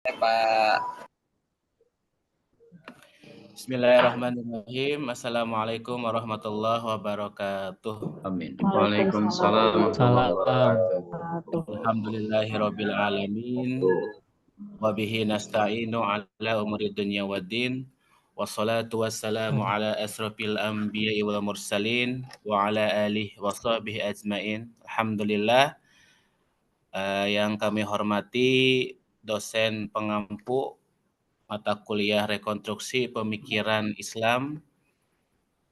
Pak. Bismillahirrahmanirrahim. Assalamualaikum warahmatullahi wabarakatuh. Amin. Waalaikumsalam Waalaikumsalam warahmatullahi warahmatullahi wabarakatuh. wabarakatuh. Alhamdulillahirabbil alamin. Wa bihi nasta'inu ala umuri dunya waddin. Wassalatu wassalamu ala asrafil anbiya'i wal mursalin wa ala alihi wa sahbihi ajmain. Alhamdulillah, yang kami hormati dosen pengampu mata kuliah Rekonstruksi Pemikiran Islam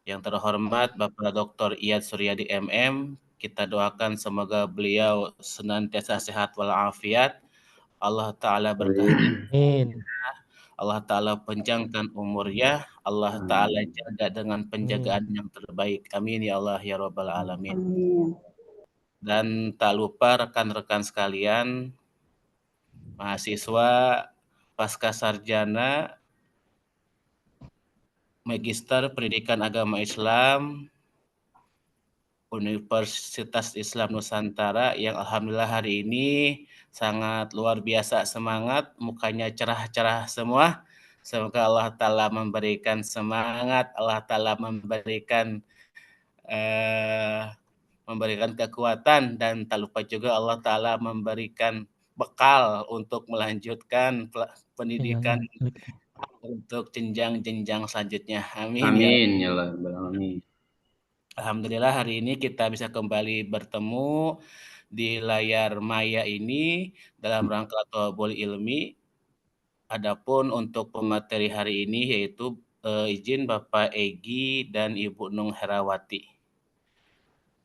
yang terhormat Bapak Dr. Iyad Suryadi MM. Kita doakan semoga beliau senantiasa sehat walafiat. Allah Ta'ala berkahi, Amin. Allah Ta'ala panjangkan umurnya, Allah Ta'ala jaga dengan penjagaan yang terbaik. Amin ya Allah ya Rabbal Alamin. Amin. Dan tak lupa rekan-rekan sekalian, mahasiswa pasca sarjana Magister Pendidikan Agama Islam Universitas Islam Nusantara yang alhamdulillah hari ini sangat luar biasa semangat, mukanya cerah-cerah semua. Semoga Allah Ta'ala memberikan semangat, Allah Ta'ala memberikan kekuatan, dan tak lupa juga Allah Ta'ala memberikan bekal untuk melanjutkan pendidikan untuk jenjang-jenjang selanjutnya. Amin ya. Amin ya Rabbal alamin. Alhamdulillah hari ini kita bisa kembali bertemu di layar maya ini dalam rangka Thawaabul Ilmi. Adapun untuk pemateri hari ini yaitu izin Bapak Egi dan Ibu Nung Herawati.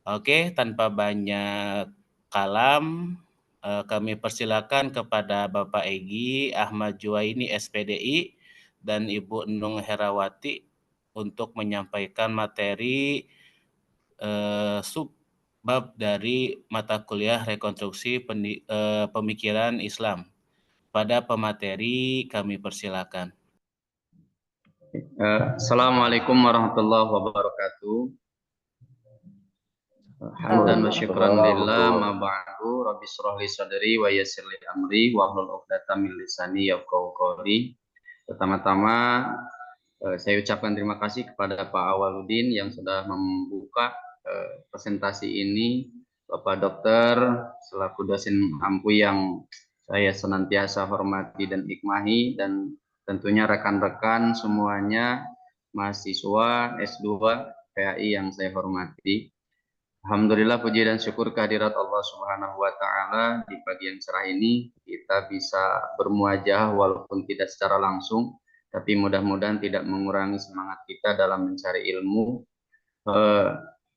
Oke, tanpa banyak kalam, kami persilakan kepada Bapak Egi Ahmad Juwaini SPDI dan Ibu Nung Herawati untuk menyampaikan materi subbab dari mata kuliah Rekonstruksi Pemikiran Islam. Pada pemateri kami persilakan. Assalamualaikum warahmatullahi wabarakatuh. Hamdan wa syukran lillah ma ba'du. Rabbi shrah li sadri wa yassir li amri wa hlul 'uqdatam min lisani yafqahu qawli. Pertama-tama saya ucapkan terima kasih kepada Pak Awaludin yang sudah membuka presentasi ini. Bapak Dokter selaku dosen ampu yang saya senantiasa hormati dan hikmahi, dan tentunya rekan-rekan semuanya mahasiswa S2 PAI yang saya hormati. Alhamdulillah, puji dan syukur kehadirat Allah Subhanahu wa Ta'ala, di pagi yang cerah ini kita bisa bermuajah walaupun tidak secara langsung, tapi mudah-mudahan tidak mengurangi semangat kita dalam mencari ilmu.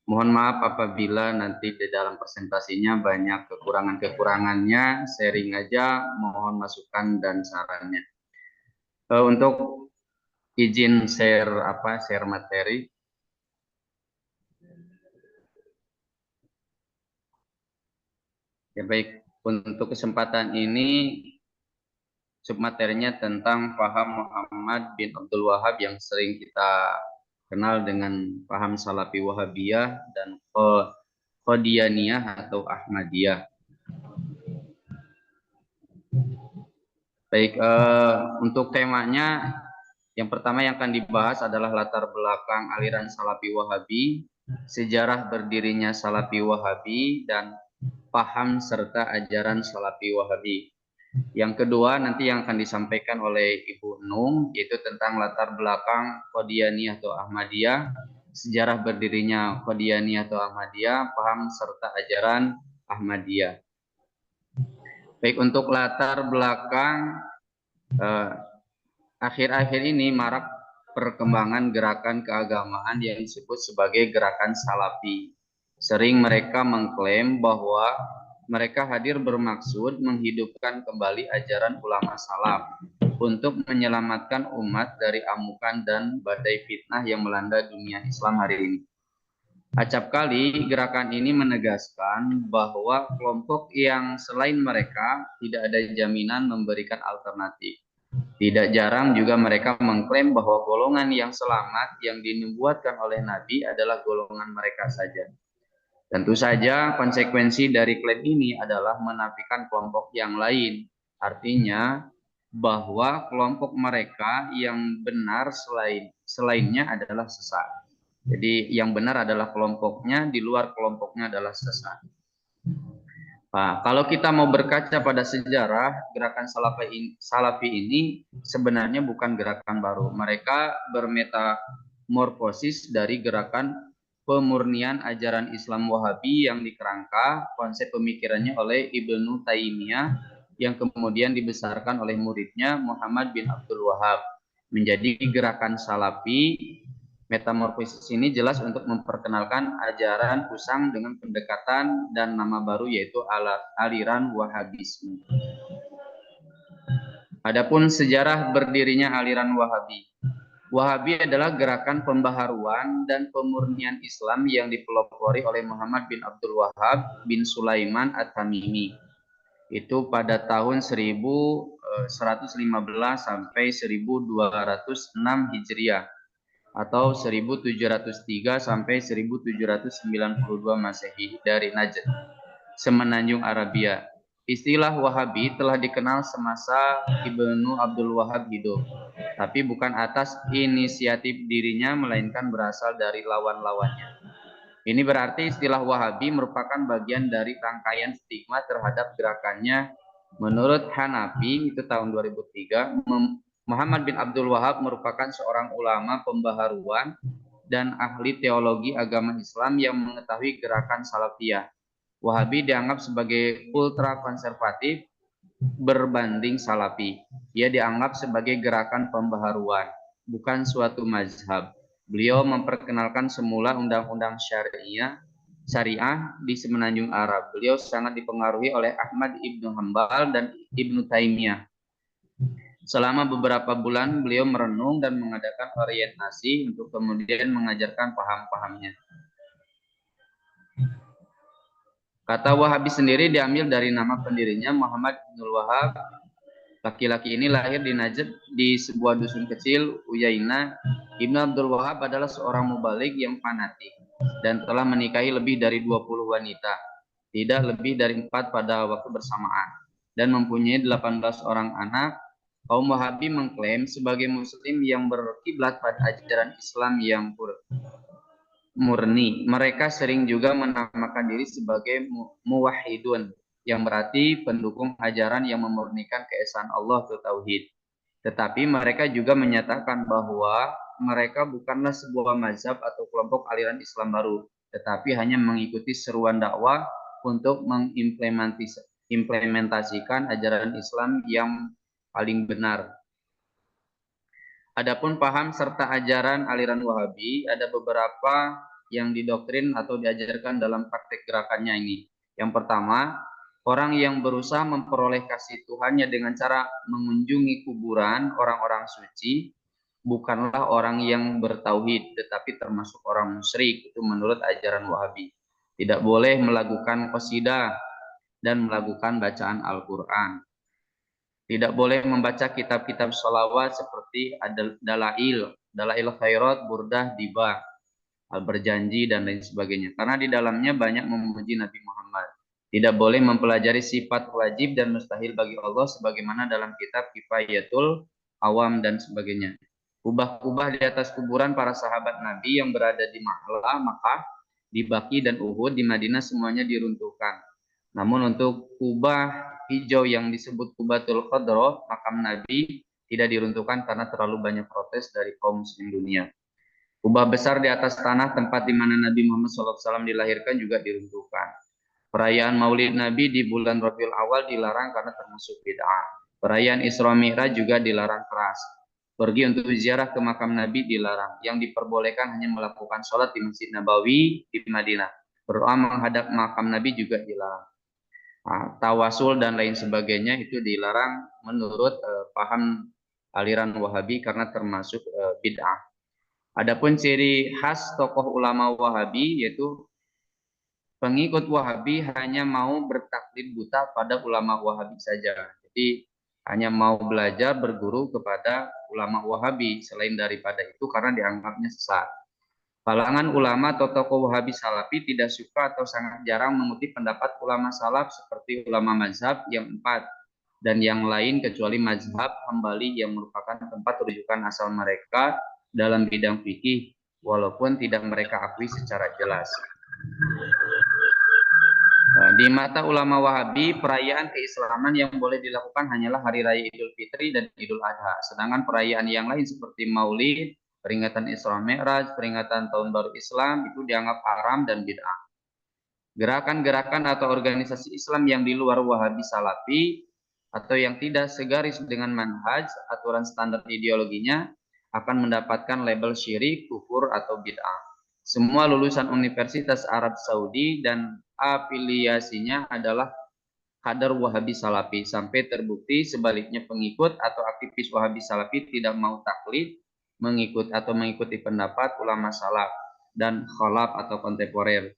Mohon maaf apabila nanti di dalam presentasinya banyak kekurangan-kekurangannya, sharing aja, mohon masukan dan sarannya. Untuk izin share materi. Ya baik, untuk kesempatan ini submaterinya tentang paham Muhammad bin Abdul Wahab yang sering kita kenal dengan paham Salafi Wahabiyah dan Qadianiyah atau Ahmadiyah. Baik, untuk temanya yang pertama yang akan dibahas adalah latar belakang aliran Salafi Wahabi, sejarah berdirinya Salafi Wahabi, dan paham serta ajaran Salafi Wahabi. Yang kedua nanti yang akan disampaikan oleh Ibu Nung yaitu tentang latar belakang Qadianiyah atau Ahmadiyah, sejarah berdirinya Qadianiyah atau Ahmadiyah, paham serta ajaran Ahmadiyah. Baik, untuk latar belakang, akhir-akhir ini marak perkembangan gerakan keagamaan yang disebut sebagai gerakan Salafi. Sering mereka mengklaim bahwa mereka hadir bermaksud menghidupkan kembali ajaran ulama salaf untuk menyelamatkan umat dari amukan dan badai fitnah yang melanda dunia Islam hari ini. Acap kali gerakan ini menegaskan bahwa kelompok yang selain mereka tidak ada jaminan memberikan alternatif. Tidak jarang juga mereka mengklaim bahwa golongan yang selamat yang dinubuatkan oleh Nabi adalah golongan mereka saja. Tentu saja konsekuensi dari klaim ini adalah menafikan kelompok yang lain. Artinya bahwa kelompok mereka yang benar selainnya adalah sesat. Jadi yang benar adalah kelompoknya, di luar kelompoknya adalah sesat. Nah, kalau kita mau berkaca pada sejarah, gerakan Salafi ini sebenarnya bukan gerakan baru. Mereka bermetamorfosis dari gerakan pemurnian ajaran Islam Wahabi yang dikerangka konsep pemikirannya oleh Ibnu Taimiyah yang kemudian dibesarkan oleh muridnya Muhammad bin Abdul Wahab menjadi gerakan Salafi. Metamorfosis ini jelas untuk memperkenalkan ajaran usang dengan pendekatan dan nama baru yaitu aliran Wahabisme. Adapun sejarah berdirinya aliran Wahabi. Wahabi adalah gerakan pembaharuan dan pemurnian Islam yang dipelopori oleh Muhammad bin Abdul Wahab bin Sulaiman At-Tamimi. Itu pada tahun 1115 sampai 1206 Hijriah atau 1703 sampai 1792 Masehi dari Najd, semenanjung Arabia. Istilah Wahabi telah dikenal semasa Ibnu Abdul Wahab hidup, tapi bukan atas inisiatif dirinya melainkan berasal dari lawan-lawannya. Ini berarti istilah Wahabi merupakan bagian dari rangkaian stigma terhadap gerakannya. Menurut Hanafi itu tahun 2003, Muhammad bin Abdul Wahab merupakan seorang ulama pembaharuan dan ahli teologi agama Islam yang mengetahui gerakan Salafiyah. Wahabi dianggap sebagai ultra konservatif berbanding Salafi. Ia dianggap sebagai gerakan pembaharuan, bukan suatu mazhab. Beliau memperkenalkan semula undang-undang syariah di semenanjung Arab. Beliau sangat dipengaruhi oleh Ahmad ibnu Hambal dan Ibnu Taimiyah. Selama beberapa bulan beliau merenung dan mengadakan orientasi untuk kemudian mengajarkan paham-pahamnya. Kata Wahabi sendiri diambil dari nama pendirinya Muhammad bin Wahab. Laki-laki ini lahir di Najd di sebuah dusun kecil, Uyaina. Ibnu Abdul Wahab adalah seorang mubalik yang fanatik dan telah menikahi lebih dari 20 wanita, tidak lebih dari 4 pada waktu bersamaan, dan mempunyai 18 orang anak. Kaum Wahabi mengklaim sebagai muslim yang berkiblat pada ajaran Islam yang murni. Mereka sering juga menamakan diri sebagai muwahhidun, yang berarti pendukung ajaran yang memurnikan keesaan Allah atau tauhid. Tetapi mereka juga menyatakan bahwa mereka bukanlah sebuah mazhab atau kelompok aliran Islam baru, tetapi hanya mengikuti seruan dakwah untuk mengimplementasikan ajaran Islam yang paling benar. Adapun paham serta ajaran aliran Wahabi, ada beberapa yang didoktrin atau diajarkan dalam praktek gerakannya ini. Yang pertama, orang yang berusaha memperoleh kasih Tuhannya dengan cara mengunjungi kuburan orang-orang suci bukanlah orang yang bertauhid, tetapi termasuk orang musyrik. Itu menurut ajaran Wahabi. Tidak boleh melakukan qasidah dan melakukan bacaan Al-Quran. Tidak boleh membaca kitab-kitab sholawat seperti Dalail Khairat, Burdah, Diba, Al-Berjanji, dan lain sebagainya. Karena di dalamnya banyak memuji Nabi Muhammad. Tidak boleh mempelajari sifat wajib dan mustahil bagi Allah sebagaimana dalam kitab Kifayatul Awam dan sebagainya. Kubah-kubah di atas kuburan para sahabat Nabi yang berada di Makkah, di Baqi dan Uhud, di Madinah semuanya diruntuhkan. Namun untuk kubah hijau yang disebut Kubatul Khadra, makam Nabi, tidak diruntuhkan karena terlalu banyak protes dari kaum muslim dunia. Kubah besar di atas tanah tempat di mana Nabi Muhammad SAW dilahirkan juga diruntuhkan. Perayaan Maulid Nabi di bulan Rabiul Awal dilarang karena termasuk bid'ah. Perayaan Isra Mi'raj juga dilarang keras. Pergi untuk ziarah ke makam Nabi dilarang. Yang diperbolehkan hanya melakukan sholat di Masjid Nabawi di Madinah. Berdoa menghadap makam Nabi juga dilarang. Tawasul dan lain sebagainya itu dilarang menurut paham aliran Wahabi karena termasuk bid'ah. Adapun ciri khas tokoh ulama Wahabi yaitu pengikut Wahabi hanya mau bertaklid buta pada ulama Wahabi saja. Jadi hanya mau belajar berguru kepada ulama Wahabi, selain daripada itu karena dianggapnya sesat. Kalangan ulama atau tokoh Wahabi Salafi tidak suka atau sangat jarang mengutip pendapat ulama salaf seperti ulama mazhab yang 4 dan yang lain kecuali mazhab Hambali yang merupakan tempat rujukan asal mereka dalam bidang fikih, walaupun tidak mereka akui secara jelas. Di mata ulama Wahabi, perayaan keislaman yang boleh dilakukan hanyalah Hari Raya Idul Fitri dan Idul Adha. Sedangkan perayaan yang lain seperti Maulid, peringatan Isra Mi'raj, peringatan Tahun Baru Islam itu dianggap haram dan bid'ah. Gerakan-gerakan atau organisasi Islam yang di luar Wahabi Salafi atau yang tidak segaris dengan manhaj, aturan standar ideologinya akan mendapatkan label syirik, kufur, atau bid'ah. Semua lulusan Universitas Arab Saudi dan afiliasinya adalah kader Wahabi Salafi sampai terbukti sebaliknya pengikut atau aktivis Wahabi Salafi tidak mau taklid mengikuti pendapat ulama salaf dan khalaf atau kontemporer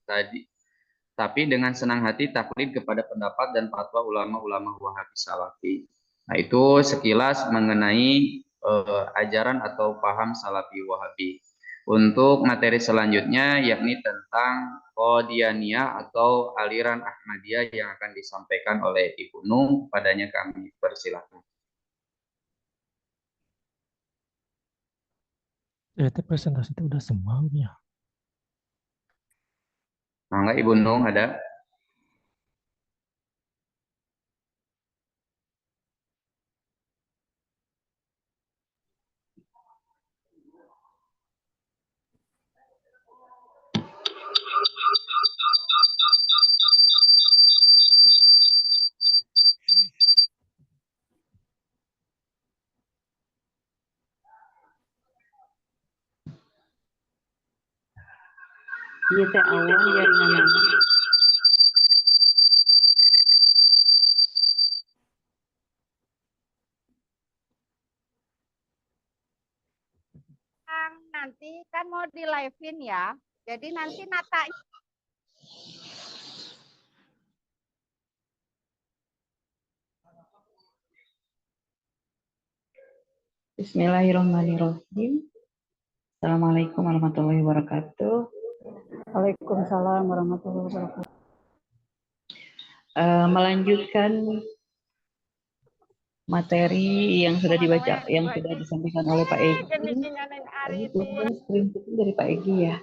tapi dengan senang hati taklid kepada pendapat dan fatwa ulama-ulama Wahabi Salafi. Nah, itu sekilas mengenai ajaran atau paham Salafi Wahabi. Untuk materi selanjutnya yakni tentang Qadianiyah atau aliran Ahmadiyah yang akan disampaikan oleh Ibu Nung, padanya kami persilakan. Itu presentasi itu udah semua ya. Mangga Ibu Nung ada? Iya teh awal jaringan nanti kan mau di live-in ya. Jadi nanti Nata Bismillahirrahmanirrahim. Assalamualaikum warahmatullahi wabarakatuh. Waalaikumsalam warahmatullahi wabarakatuh. Melanjutkan materi yang sudah dibaca, yang sudah disampaikan oleh Pak Egi. Ini screen dari Pak Egi ya.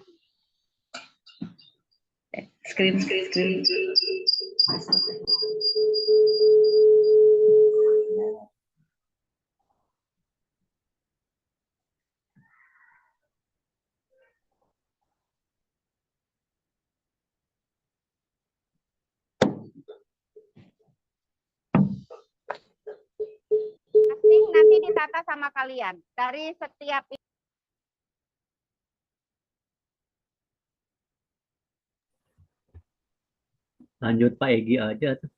Screen. nanti ditata sama kalian dari setiap Lanjut Pak Egi aja tuh.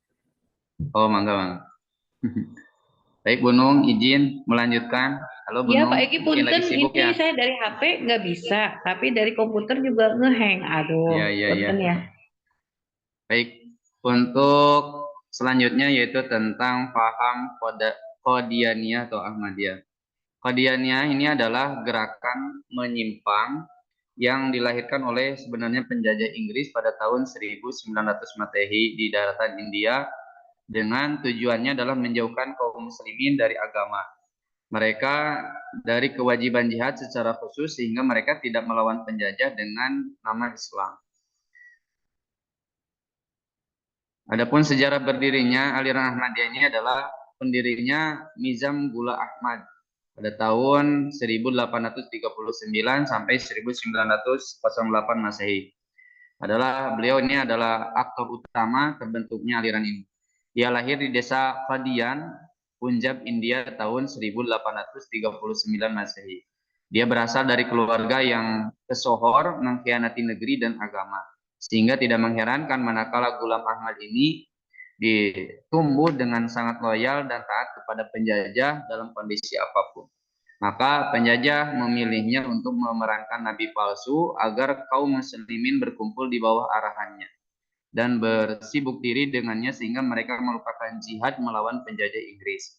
Oh, mangga. Baik, Bu Nung, izin melanjutkan. Halo Bu Ya Nung, Pak Egi, mungkin punten lagi sibuk ini ya? saya dari HP nggak bisa, tapi dari komputer juga ngehang. Aduh, Iya. punten ya. Baik, untuk selanjutnya yaitu tentang paham Qadianiyah atau Ahmadiyah. Qadianiyah ini adalah gerakan menyimpang yang dilahirkan oleh sebenarnya penjajah Inggris pada tahun 1900 Masehi di daratan India dengan tujuannya adalah menjauhkan kaum muslimin dari agama. Mereka dari kewajiban jihad secara khusus sehingga mereka tidak melawan penjajah dengan nama Islam. Adapun sejarah berdirinya aliran Ahmadiyah ini adalah pendirinya Nizam Ghulam Ahmad pada tahun 1839 sampai 1908 Masehi. Beliau ini adalah aktor utama terbentuknya aliran ini. Dia lahir di desa Qadian, Punjab, India tahun 1839 Masehi. Dia berasal dari keluarga yang pesohor, mengkhianati negeri dan agama. Sehingga tidak mengherankan manakala Ghulam Ahmad ini ditumbuh dengan sangat loyal dan taat kepada penjajah dalam kondisi apapun. Maka penjajah memilihnya untuk memerankan nabi palsu agar kaum muslimin berkumpul di bawah arahannya dan bersibuk diri dengannya sehingga mereka melupakan jihad melawan penjajah Inggris.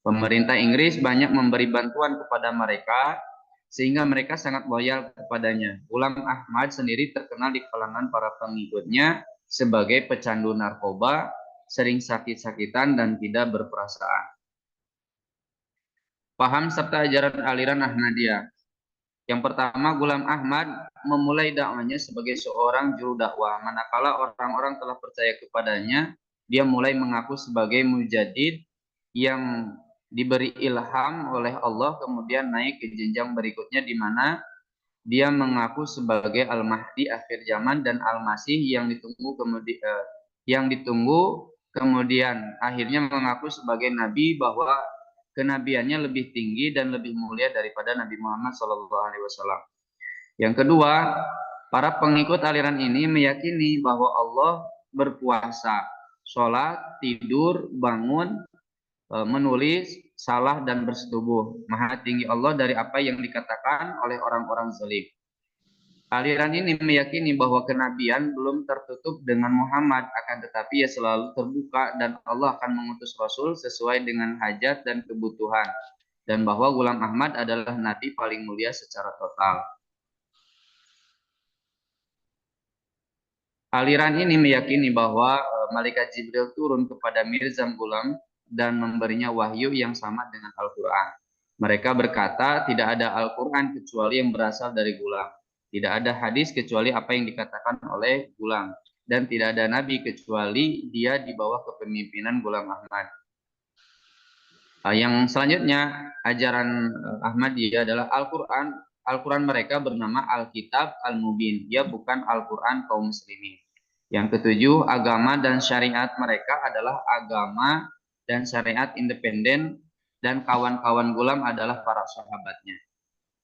Pemerintah Inggris banyak memberi bantuan kepada mereka sehingga mereka sangat loyal kepadanya. Ghulam Ahmad sendiri terkenal di kalangan para pengikutnya sebagai pecandu narkoba sering sakit-sakitan dan tidak berperasaan. Paham serta ajaran aliran Ahmadiyah. Yang pertama, Ghulam Ahmad memulai dakwanya sebagai seorang juru dakwah. Manakala orang-orang telah percaya kepadanya, dia mulai mengaku sebagai mujaddid yang diberi ilham oleh Allah, kemudian naik ke jenjang berikutnya di mana dia mengaku sebagai Al-Mahdi akhir zaman dan Al-Masih yang ditunggu kemudian akhirnya mengaku sebagai nabi, bahwa kenabiannya lebih tinggi dan lebih mulia daripada Nabi Muhammad SAW. Yang kedua, para pengikut aliran ini meyakini bahwa Allah berkuasa, sholat, tidur, bangun, menulis, salah, dan bersetubuh. Maha tinggi Allah dari apa yang dikatakan oleh orang-orang zalim. Aliran ini meyakini bahwa kenabian belum tertutup dengan Muhammad, akan tetapi ia selalu terbuka dan Allah akan mengutus Rasul sesuai dengan hajat dan kebutuhan. Dan bahwa Ghulam Ahmad adalah nabi paling mulia secara total. Aliran ini meyakini bahwa malaikat Jibril turun kepada Mirza Ghulam dan memberinya wahyu yang sama dengan Al-Quran. Mereka berkata, tidak ada Al-Quran kecuali yang berasal dari Ghulam. Tidak ada hadis kecuali apa yang dikatakan oleh Ghulam. Dan tidak ada nabi kecuali dia di bawah kepemimpinan Ghulam Ahmad. Yang selanjutnya, ajaran Ahmadiyah adalah Al-Quran. Al-Quran mereka bernama Alkitab Al-Mubin. Dia bukan Al-Quran kaum muslimin. Yang ketujuh, agama dan syariat mereka adalah agama dan syariat independen, dan kawan-kawan Ghulam adalah para sahabatnya.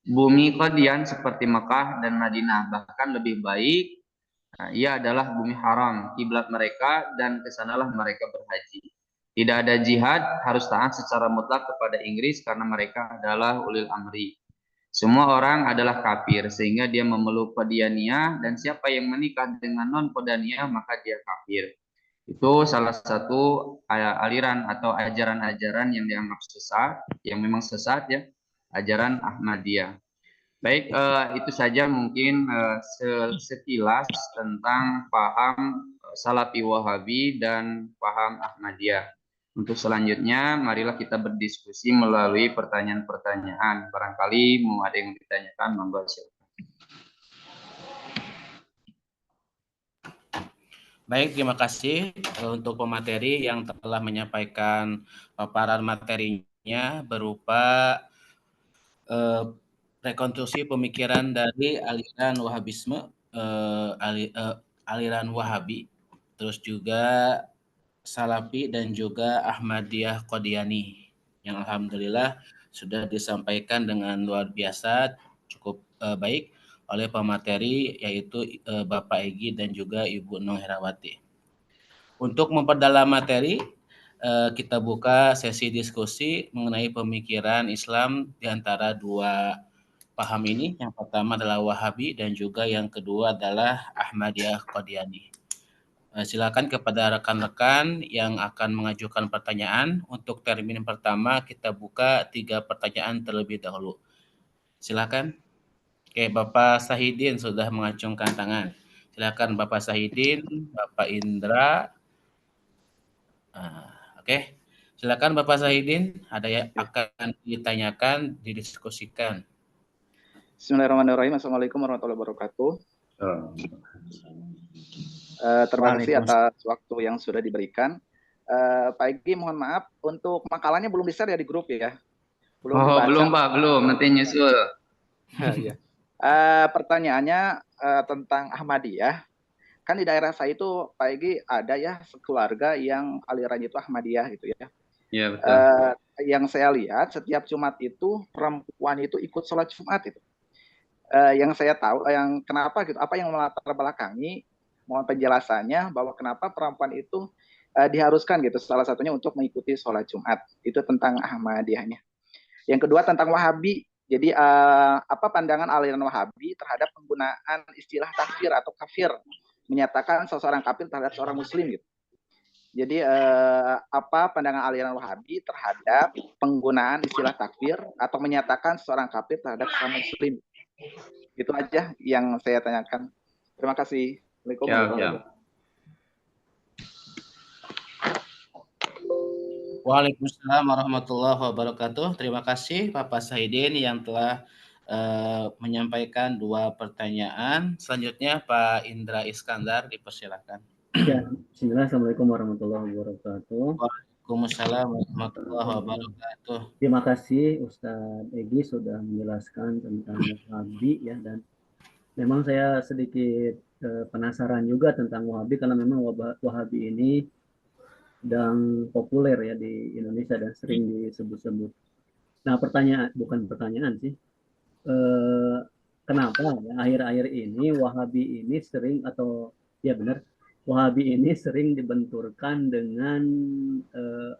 Bumi Qadian seperti Mekah dan Madinah, bahkan lebih baik, ia adalah bumi haram, kiblat mereka, dan kesanalah mereka berhaji. Tidak ada jihad, harus taat secara mutlak kepada Inggris karena mereka adalah ulil amri. Semua orang adalah kafir sehingga dia memeluk Qadianiyah, dan siapa yang menikah dengan non-Qadianiyah maka dia kafir. Itu salah satu aliran atau ajaran-ajaran yang dianggap sesat, yang memang sesat ya, ajaran Ahmadiyah. Baik, itu saja mungkin sekilas tentang paham Salafi Wahabi dan paham Ahmadiyah. Untuk selanjutnya, marilah kita berdiskusi melalui pertanyaan-pertanyaan. Barangkali mau ada yang ditanyakan, monggo silakan. Baik, terima kasih untuk pemateri yang telah menyampaikan paparan materinya berupa rekonstruksi pemikiran dari aliran Wahabisme, aliran Wahabi, terus juga Salafi dan juga Ahmadiyah Qadiani, yang alhamdulillah sudah disampaikan dengan luar biasa, cukup baik oleh pemateri, yaitu Bapak Egy dan juga Ibu Nung Herawati. Untuk memperdalam materi, kita buka sesi diskusi mengenai pemikiran Islam di antara dua paham ini. Yang pertama adalah Wahabi dan juga yang kedua adalah Ahmadiyah Qadiani. Silakan kepada rekan-rekan yang akan mengajukan pertanyaan. Untuk termin pertama kita buka 3 pertanyaan terlebih dahulu. Silakan. Oke, Bapak Sahidin sudah mengacungkan tangan. Silakan Bapak Sahidin, Bapak Indra. Oke. Silakan Bapak Sahidin, ada yang akan ditanyakan, didiskusikan. Bismillahirrahmanirrahim. Assalamualaikum warahmatullahi wabarakatuh. Terima kasih atas waktu yang sudah diberikan. Pak Egy, mohon maaf, untuk makalahnya belum di-share ya di grup ya? Belum Pak, belum. Nanti nyusul. Ya. Pertanyaannya tentang Ahmadiyah. Kan di daerah saya itu, Pak Egy, ada ya sekeluarga yang alirannya itu Ahmadiyah gitu ya. Iya, betul. Yang saya lihat setiap Jumat itu perempuan itu ikut sholat Jumat itu. Yang saya tahu, yang kenapa gitu, apa yang melatar belakangi, mohon penjelasannya bahwa kenapa perempuan itu diharuskan gitu, salah satunya untuk mengikuti sholat Jumat. Itu tentang Ahmadiyahnya. Yang kedua tentang Wahabi. Jadi apa pandangan aliran Wahabi terhadap penggunaan istilah takfir atau kafir, menyatakan seseorang kafir terhadap seorang muslim gitu. Jadi apa pandangan aliran Wahabi terhadap penggunaan istilah takfir atau menyatakan seseorang kafir terhadap seorang muslim. Itu aja yang saya tanyakan. Terima kasih. Assalamualaikum warahmatullahi wabarakatuh. Waalaikumsalam warahmatullahi wabarakatuh. Terima kasih Bapak Sahidin yang telah menyampaikan 2 pertanyaan. Selanjutnya Pak Indra Iskandar, dipersilakan. Ya, bismillah. Assalamualaikum warahmatullahi wabarakatuh. Waalaikumsalam warahmatullahi wabarakatuh. Terima kasih Ustadz Egi sudah menjelaskan tentang Wahabi ya, dan memang saya sedikit penasaran juga tentang Wahabi karena memang Wahabi ini sedang populer ya di Indonesia dan sering disebut-sebut. Nah, bukan pertanyaan sih. Kenapa ya akhir-akhir ini Wahabi ini sering, atau ya benar, Wahabi ini sering dibenturkan dengan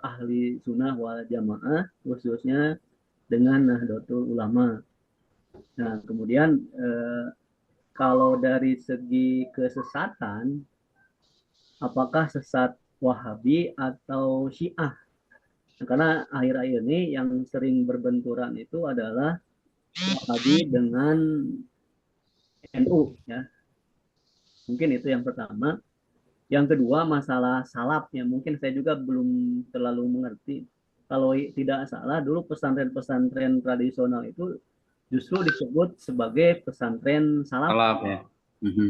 ahli sunnah wal jamaah, khususnya dengan Nahdlatul Ulama. Nah, kemudian kalau dari segi kesesatan, apakah sesat Wahabi atau Syiah? Nah, karena akhir-akhir ini yang sering berbenturan itu adalah Wahabi dengan NU ya. Mungkin itu yang pertama. Yang kedua, masalah salaf ya, mungkin saya juga belum terlalu mengerti. Kalau tidak salah, dulu pesantren-pesantren tradisional itu justru disebut sebagai pesantren salafi. Salaf ya.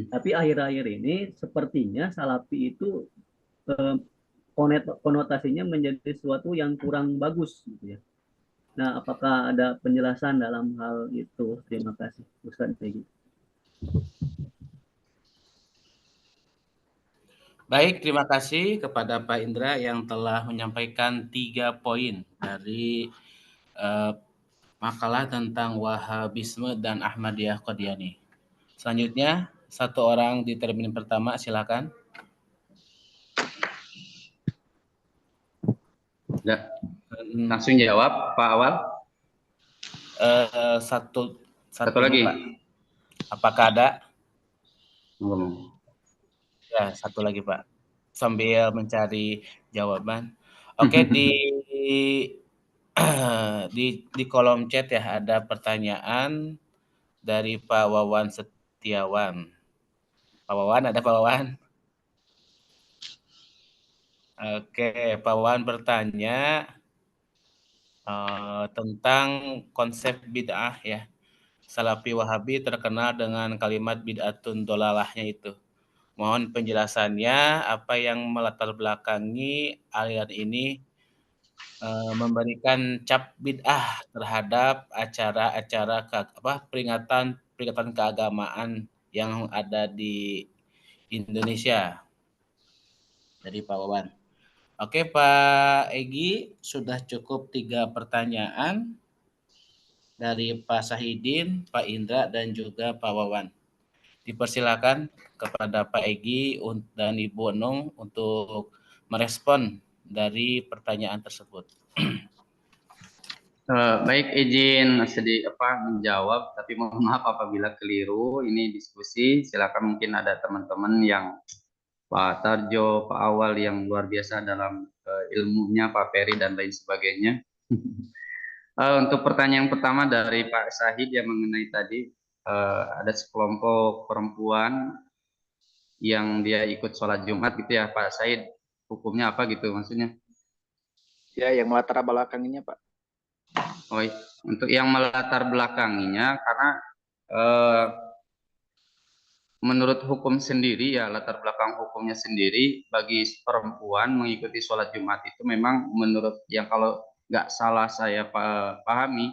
Tapi akhir-akhir ini sepertinya salafi itu konotasinya menjadi sesuatu yang kurang bagus gitu ya. Nah, apakah ada penjelasan dalam hal itu? Terima kasih, Ustaz Pegi. Baik, terima kasih kepada Pak Indra yang telah menyampaikan 3 poin dari makalah tentang Wahabisme dan Ahmadiyah Qadiani. Selanjutnya, 1 orang di termin pertama, silakan. Ya. Langsung jawab, Pak Awal. Satu lagi. Pak. Apakah ada? Ya, 1 lagi Pak. Sambil mencari jawaban. Oke, di kolom chat ya ada pertanyaan dari Pak Wawan Setiawan. Pak Wawan, ada Pak Wawan? Oke, Pak Wawan bertanya tentang konsep bid'ah ya. Salafi Wahabi terkenal dengan kalimat bid'atun dolalahnya itu. Mohon penjelasannya, apa yang melatar belakangi aliran ini memberikan cap bid'ah terhadap acara-acara peringatan keagamaan yang ada di Indonesia. Dari Pak Wawan. Oke, Pak Egi, sudah cukup 3 pertanyaan dari Pak Sahidin, Pak Indra, dan juga Pak Wawan. Dipersilakan kepada Pak Egi dan Ibu Nung untuk merespon dari pertanyaan tersebut. Baik, izin menjawab, tapi mohon maaf apabila keliru. Ini diskusi, silakan mungkin ada teman-teman yang Pak Tarjo, Pak Awal yang luar biasa dalam ilmunya, Pak Ferry dan lain sebagainya. Untuk pertanyaan pertama dari Pak Sahid yang mengenai tadi, ada sekelompok perempuan yang dia ikut sholat Jumat gitu ya, Pak Said, hukumnya apa gitu maksudnya? Ya, yang melatar belakanginya Pak. Oh, untuk yang melatar belakanginya, karena menurut hukum sendiri ya, latar belakang hukumnya sendiri bagi perempuan mengikuti sholat Jumat itu memang menurut yang kalau nggak salah saya pahami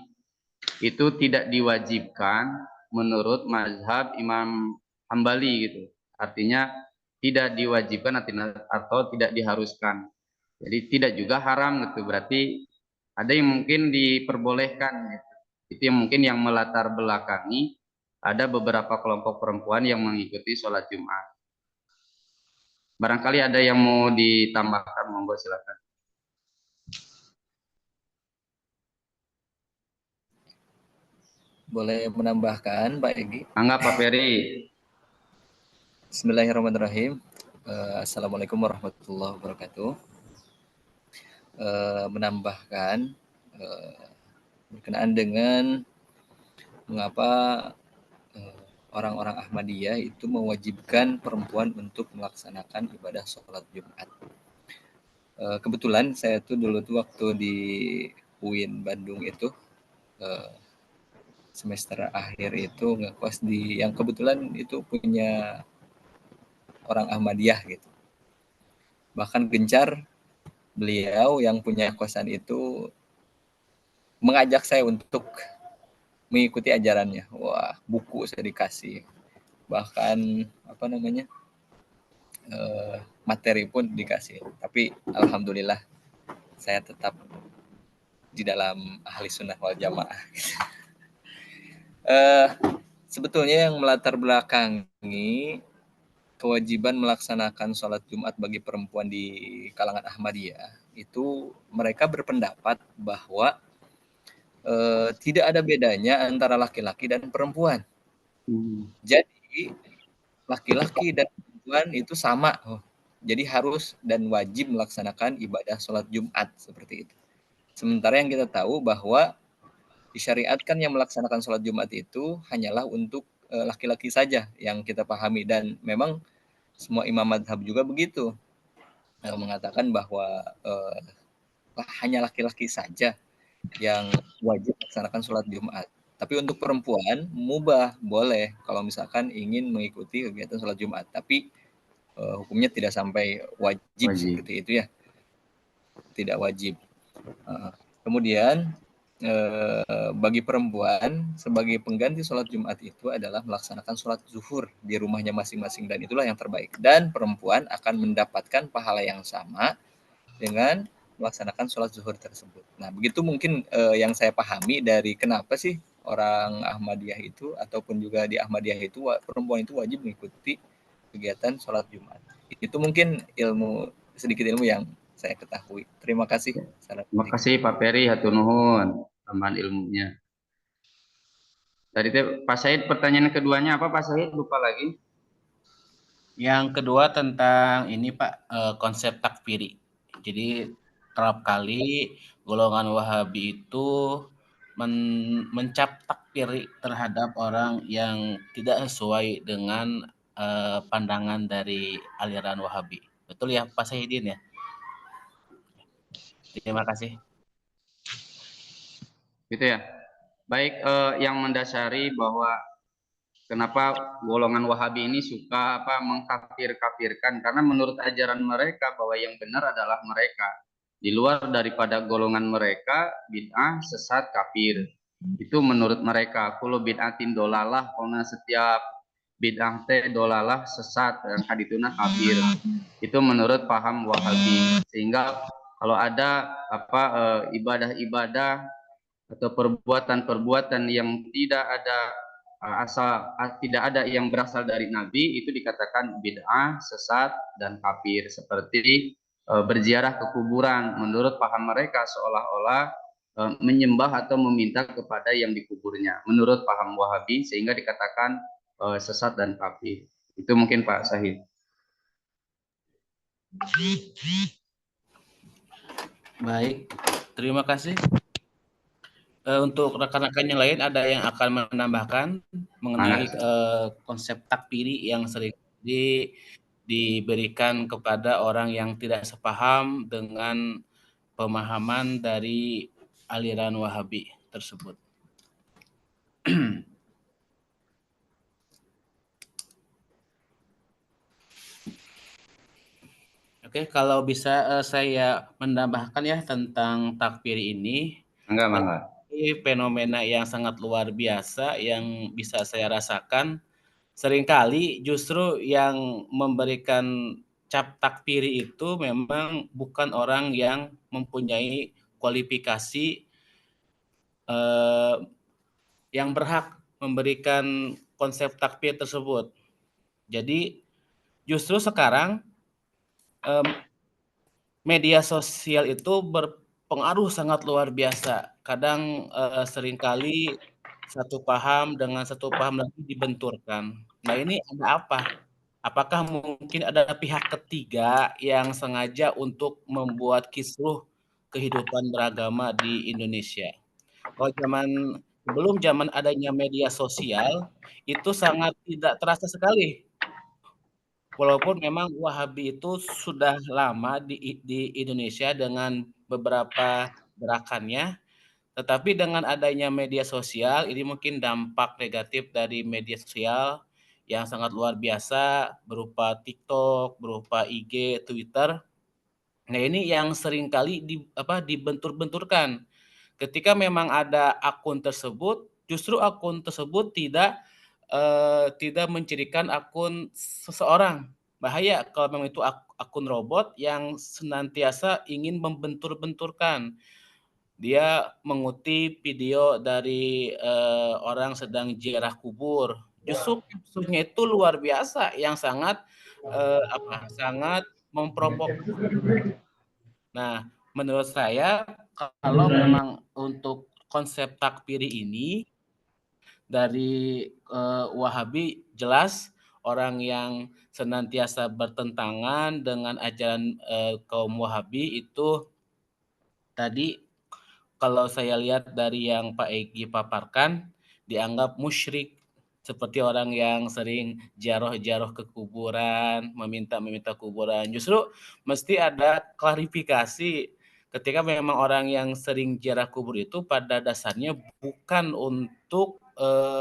itu tidak diwajibkan menurut mazhab Imam Hambali gitu. Artinya tidak diwajibkan atau tidak diharuskan. Jadi tidak juga haram gitu. Berarti ada yang mungkin diperbolehkan gitu. Itu yang mungkin yang melatar belakangi ada beberapa kelompok perempuan yang mengikuti sholat Jumat. Barangkali ada yang mau ditambahkan, monggo silakan. Boleh menambahkan, Pak Egi? Mangga, Pak Ferry. Bismillahirrahmanirrahim. Assalamualaikum warahmatullahi wabarakatuh. Menambahkan berkenaan dengan mengapa orang-orang Ahmadiyah itu mewajibkan perempuan untuk melaksanakan ibadah sholat Jumat. kebetulan saya tuh dulu tuh waktu di UIN Bandung itu semester akhir itu ngekos di yang kebetulan itu punya orang Ahmadiyah gitu. Bahkan gencar beliau yang punya kosan itu mengajak saya untuk mengikuti ajarannya. Wah, buku saya dikasih. Bahkan apa namanya? Materi pun dikasih. Tapi alhamdulillah saya tetap di dalam ahli sunnah wal jamaah. Sebetulnya yang melatar belakangi kewajiban melaksanakan sholat Jumat bagi perempuan di kalangan Ahmadiyah itu mereka berpendapat bahwa tidak ada bedanya antara laki-laki dan perempuan. Jadi laki-laki dan perempuan itu sama. Jadi harus dan wajib melaksanakan ibadah sholat Jumat seperti itu. Sementara yang kita tahu bahwa disyariatkan yang melaksanakan sholat Jumat itu hanyalah untuk laki-laki saja yang kita pahami, dan memang semua imam madhab juga begitu, mengatakan bahwa hanya laki-laki saja yang wajib melaksanakan sholat Jumat. Tapi untuk perempuan mubah, boleh kalau misalkan ingin mengikuti kegiatan sholat Jumat, tapi hukumnya tidak sampai wajib seperti itu ya, tidak wajib. Kemudian bagi perempuan sebagai pengganti sholat Jumat itu adalah melaksanakan sholat zuhur di rumahnya masing-masing, dan itulah yang terbaik. Dan perempuan akan mendapatkan pahala yang sama dengan melaksanakan sholat zuhur tersebut. Nah, begitu mungkin yang saya pahami dari kenapa sih orang Ahmadiyah itu ataupun juga di Ahmadiyah itu perempuan itu wajib mengikuti kegiatan sholat Jumat. Itu mungkin sedikit ilmu yang saya ketahui. Terima kasih. Terima kasih Pak Peri, hatur nuhun tambahan ilmunya. Tadi Pak Said pertanyaan keduanya apa Pak Said? Lupa lagi. Yang kedua tentang ini Pak, konsep takfiri. Jadi kerap kali golongan Wahabi itu mencap takfiri terhadap orang yang tidak sesuai dengan pandangan dari aliran Wahabi. Betul ya Pak Sahidin ya? Terima kasih. Gitu ya. Baik, yang mendasari bahwa kenapa golongan Wahabi ini suka mengkafir-kafirkan, karena menurut ajaran mereka bahwa yang benar adalah mereka. Di luar daripada golongan mereka bid'ah, sesat, kafir. Itu menurut mereka. Kullu bid'atin dolalah, karena setiap bid'ah teh dolalah, sesat, dan hadituna kafir. Itu menurut paham Wahabi. Sehingga kalau ada ibadah-ibadah atau perbuatan-perbuatan yang tidak ada yang berasal dari Nabi, itu dikatakan bid'ah, sesat, dan kafir. Seperti berziarah ke kuburan, menurut paham mereka seolah-olah menyembah atau meminta kepada yang dikuburnya, menurut paham Wahabi, sehingga dikatakan sesat dan kafir. Itu mungkin Pak Sahid. Baik, terima kasih. Untuk rekan-rekan yang lain ada yang akan menambahkan mengenai konsep takfiri yang sering diberikan kepada orang yang tidak sepaham dengan pemahaman dari aliran Wahabi tersebut. Oke, kalau bisa saya menambahkan ya tentang takfiri ini. Enggak. Ini fenomena yang sangat luar biasa yang bisa saya rasakan. Seringkali justru yang memberikan cap takfiri itu memang bukan orang yang mempunyai kualifikasi yang berhak memberikan konsep takfir tersebut. Jadi justru sekarang media sosial itu berpengaruh sangat luar biasa. Kadang seringkali satu paham dengan satu paham lagi dibenturkan. Nah, ini ada apa? Apakah mungkin ada pihak ketiga yang sengaja untuk membuat kisruh kehidupan beragama di Indonesia? Kalau sebelum adanya media sosial, itu sangat tidak terasa sekali walaupun memang Wahabi itu sudah lama di Indonesia dengan beberapa gerakannya, tetapi dengan adanya media sosial, ini mungkin dampak negatif dari media sosial yang sangat luar biasa berupa TikTok, berupa IG, Twitter. Nah, ini yang seringkali dibentur-benturkan. Ketika memang ada akun tersebut, justru akun tersebut tidak mencirikan akun seseorang. Bahaya kalau memang itu akun robot yang senantiasa ingin membentur-benturkan. Dia mengutip video dari orang sedang ziarah kubur. Justru kasusnya itu luar biasa yang sangat sangat memprovokasi. Nah, menurut saya kalau memang untuk konsep takfiri ini dari Wahabi jelas orang yang senantiasa bertentangan dengan ajaran kaum Wahabi itu tadi kalau saya lihat dari yang Pak Egi paparkan dianggap musyrik seperti orang yang sering jaroh-jaroh ke kuburan, meminta kuburan. Justru mesti ada klarifikasi ketika memang orang yang sering ziarah kubur itu pada dasarnya bukan untuk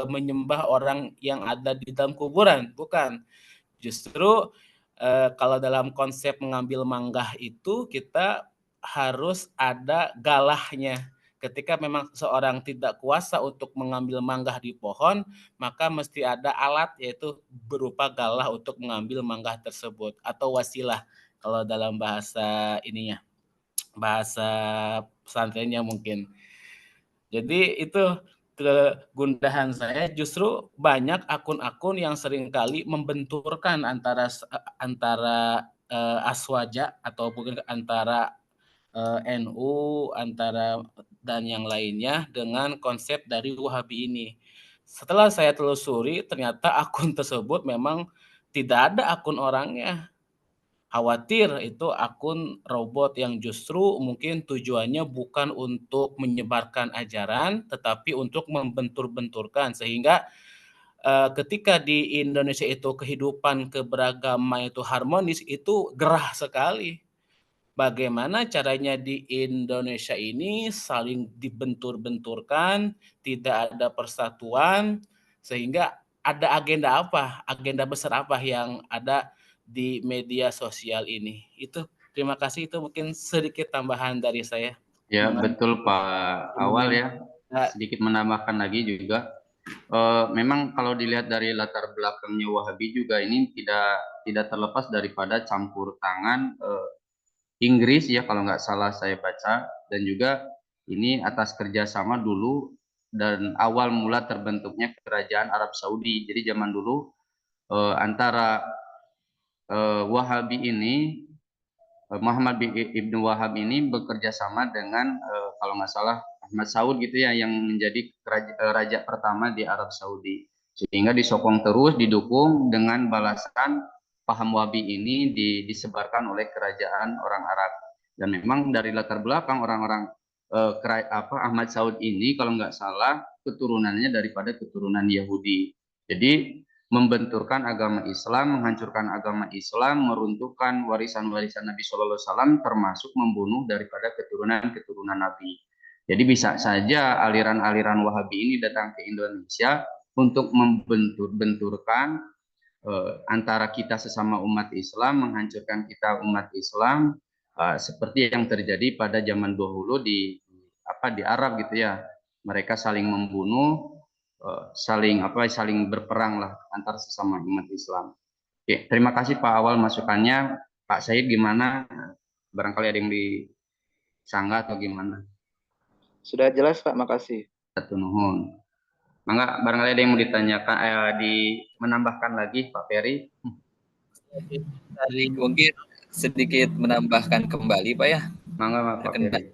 menyembah orang yang ada di dalam kuburan, bukan. Justru kalau dalam konsep mengambil manggah itu kita harus ada galahnya. Ketika memang seorang tidak kuasa untuk mengambil manggah di pohon, maka mesti ada alat yaitu berupa galah untuk mengambil manggah tersebut atau wasilah kalau dalam bahasa ininya, bahasa pesantrennya mungkin. Jadi itu kegundahan saya justru banyak akun-akun yang seringkali membenturkan antara Aswaja atau mungkin antara NU antara dan yang lainnya dengan konsep dari Wahabi ini. Setelah saya telusuri ternyata akun tersebut memang tidak ada akun orangnya. Khawatir itu akun robot yang justru mungkin tujuannya bukan untuk menyebarkan ajaran tetapi untuk membentur-benturkan sehingga ketika di Indonesia itu kehidupan keberagaman itu harmonis itu gerah sekali. Bagaimana caranya di Indonesia ini saling dibentur-benturkan, tidak ada persatuan, sehingga ada agenda apa, agenda besar apa yang ada di media sosial ini. Itu terima kasih, itu mungkin sedikit tambahan dari saya. Ya, betul Pak Awal ya. Sedikit menambahkan lagi juga. Memang kalau dilihat dari latar belakangnya Wahabi juga ini tidak terlepas daripada campur tangan Inggris ya kalau nggak salah saya baca, dan juga ini atas kerjasama dulu dan awal mula terbentuknya kerajaan Arab Saudi. Jadi zaman dulu antara Wahabi ini Muhammad bin Ibnu Wahab ini bekerja sama dengan kalau nggak salah Ahmad Saud gitu ya yang menjadi raja pertama di Arab Saudi, sehingga disokong terus didukung dengan balasan paham Wahabi ini disebarkan oleh kerajaan orang Arab. Dan memang dari latar belakang orang-orang Ahmad Saud ini kalau nggak salah keturunannya daripada keturunan Yahudi. Jadi membenturkan agama Islam, menghancurkan agama Islam, meruntuhkan warisan-warisan Nabi Shallallahu Alaihi Wasallam, termasuk membunuh daripada keturunan-keturunan Nabi. Jadi bisa saja aliran-aliran Wahabi ini datang ke Indonesia untuk membenturkan antara kita sesama umat Islam, menghancurkan kita umat Islam, seperti yang terjadi pada zaman dahulu di Arab gitu ya. Mereka saling membunuh, saling berperang lah antar sesama umat Islam. Oke, terima kasih Pak Awal masukannya. Pak Said gimana? Barangkali ada yang disanggah atau gimana? Sudah jelas Pak, makasih. Satu nuhun. Mangga barangkali ada yang mau ditanyakan, menambahkan lagi Pak Ferry. Mungkin sedikit menambahkan kembali Pak ya. Mangga Pak Ferry.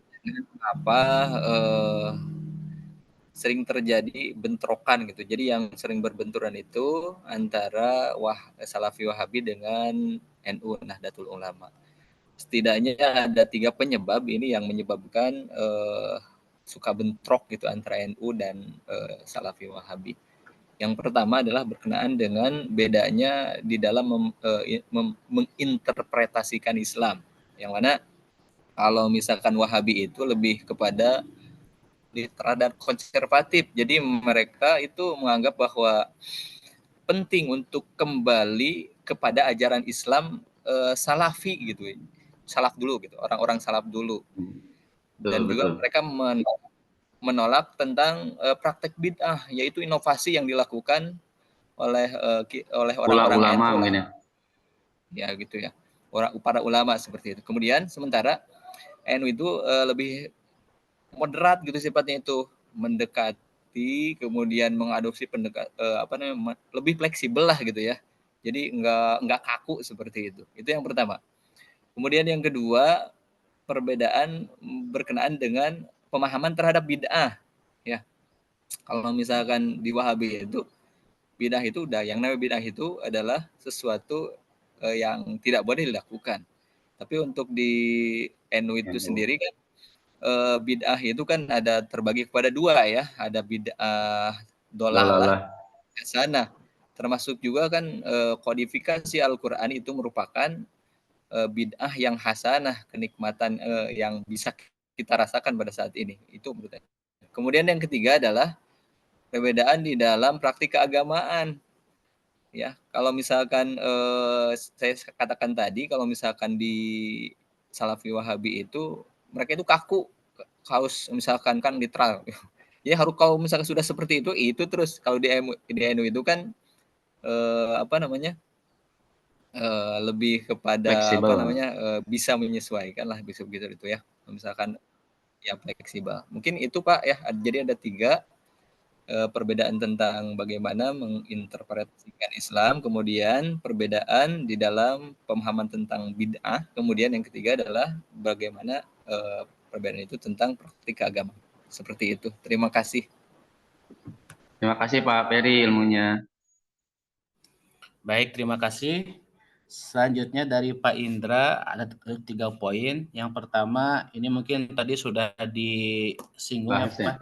Apa sering terjadi bentrokan gitu. Jadi yang sering berbenturan itu antara Salafi Wahabi dengan NU Nahdlatul Ulama. Setidaknya ada 3 penyebab ini yang menyebabkan suka bentrok gitu antara NU dan Salafi Wahabi. Yang pertama adalah berkenaan dengan bedanya di dalam menginterpretasikan Islam. Yang mana kalau misalkan Wahabi itu lebih kepada terhadap konservatif. Jadi mereka itu menganggap bahwa penting untuk kembali kepada ajaran Islam salafi gitu. Salaf dulu gitu, orang-orang salaf dulu. Dan juga mereka menolak tentang praktek bid'ah, yaitu inovasi yang dilakukan oleh orang-orang ulama NU mungkin ya gitu ya, para ulama seperti itu. Kemudian sementara NU itu lebih moderat gitu sifatnya, itu mendekati, kemudian mengadopsi lebih fleksibel lah gitu ya. Jadi nggak kaku seperti itu. Itu yang pertama. Kemudian yang kedua, perbedaan berkenaan dengan pemahaman terhadap bid'ah ya. Kalau misalkan di Wahabi itu bid'ah itu yang namanya bid'ah itu adalah sesuatu yang tidak boleh dilakukan. Tapi untuk di NU itu sendiri kan bid'ah itu kan ada terbagi kepada dua ya, ada bid'ah dolalah hasanah. Termasuk juga kan kodifikasi Al-Qur'an itu merupakan bid'ah yang hasanah, kenikmatan yang bisa kita rasakan pada saat ini. Itu menurut saya. Kemudian yang ketiga adalah perbedaan di dalam praktik keagamaan. Ya, kalau misalkan saya katakan tadi, kalau misalkan di Salafi Wahabi itu mereka itu kaku, harus misalkan kan netral. Ya harus, kalau misalkan sudah seperti itu terus. Kalau di NU itu kan lebih kepada fleksibel. Bisa menyesuaikan lah, bisa begitu itu ya. Misalkan ya fleksibel. Mungkin itu Pak ya. Jadi ada 3 perbedaan tentang bagaimana menginterpretasikan Islam, kemudian perbedaan di dalam pemahaman tentang bid'ah, kemudian yang ketiga adalah bagaimana perbedaan itu tentang praktik agama. Seperti itu. Terima kasih. Terima kasih Pak Peri ilmunya. Baik, terima kasih. Selanjutnya dari Pak Indra ada 3 poin. Yang pertama, ini mungkin tadi sudah disinggung ya Pak,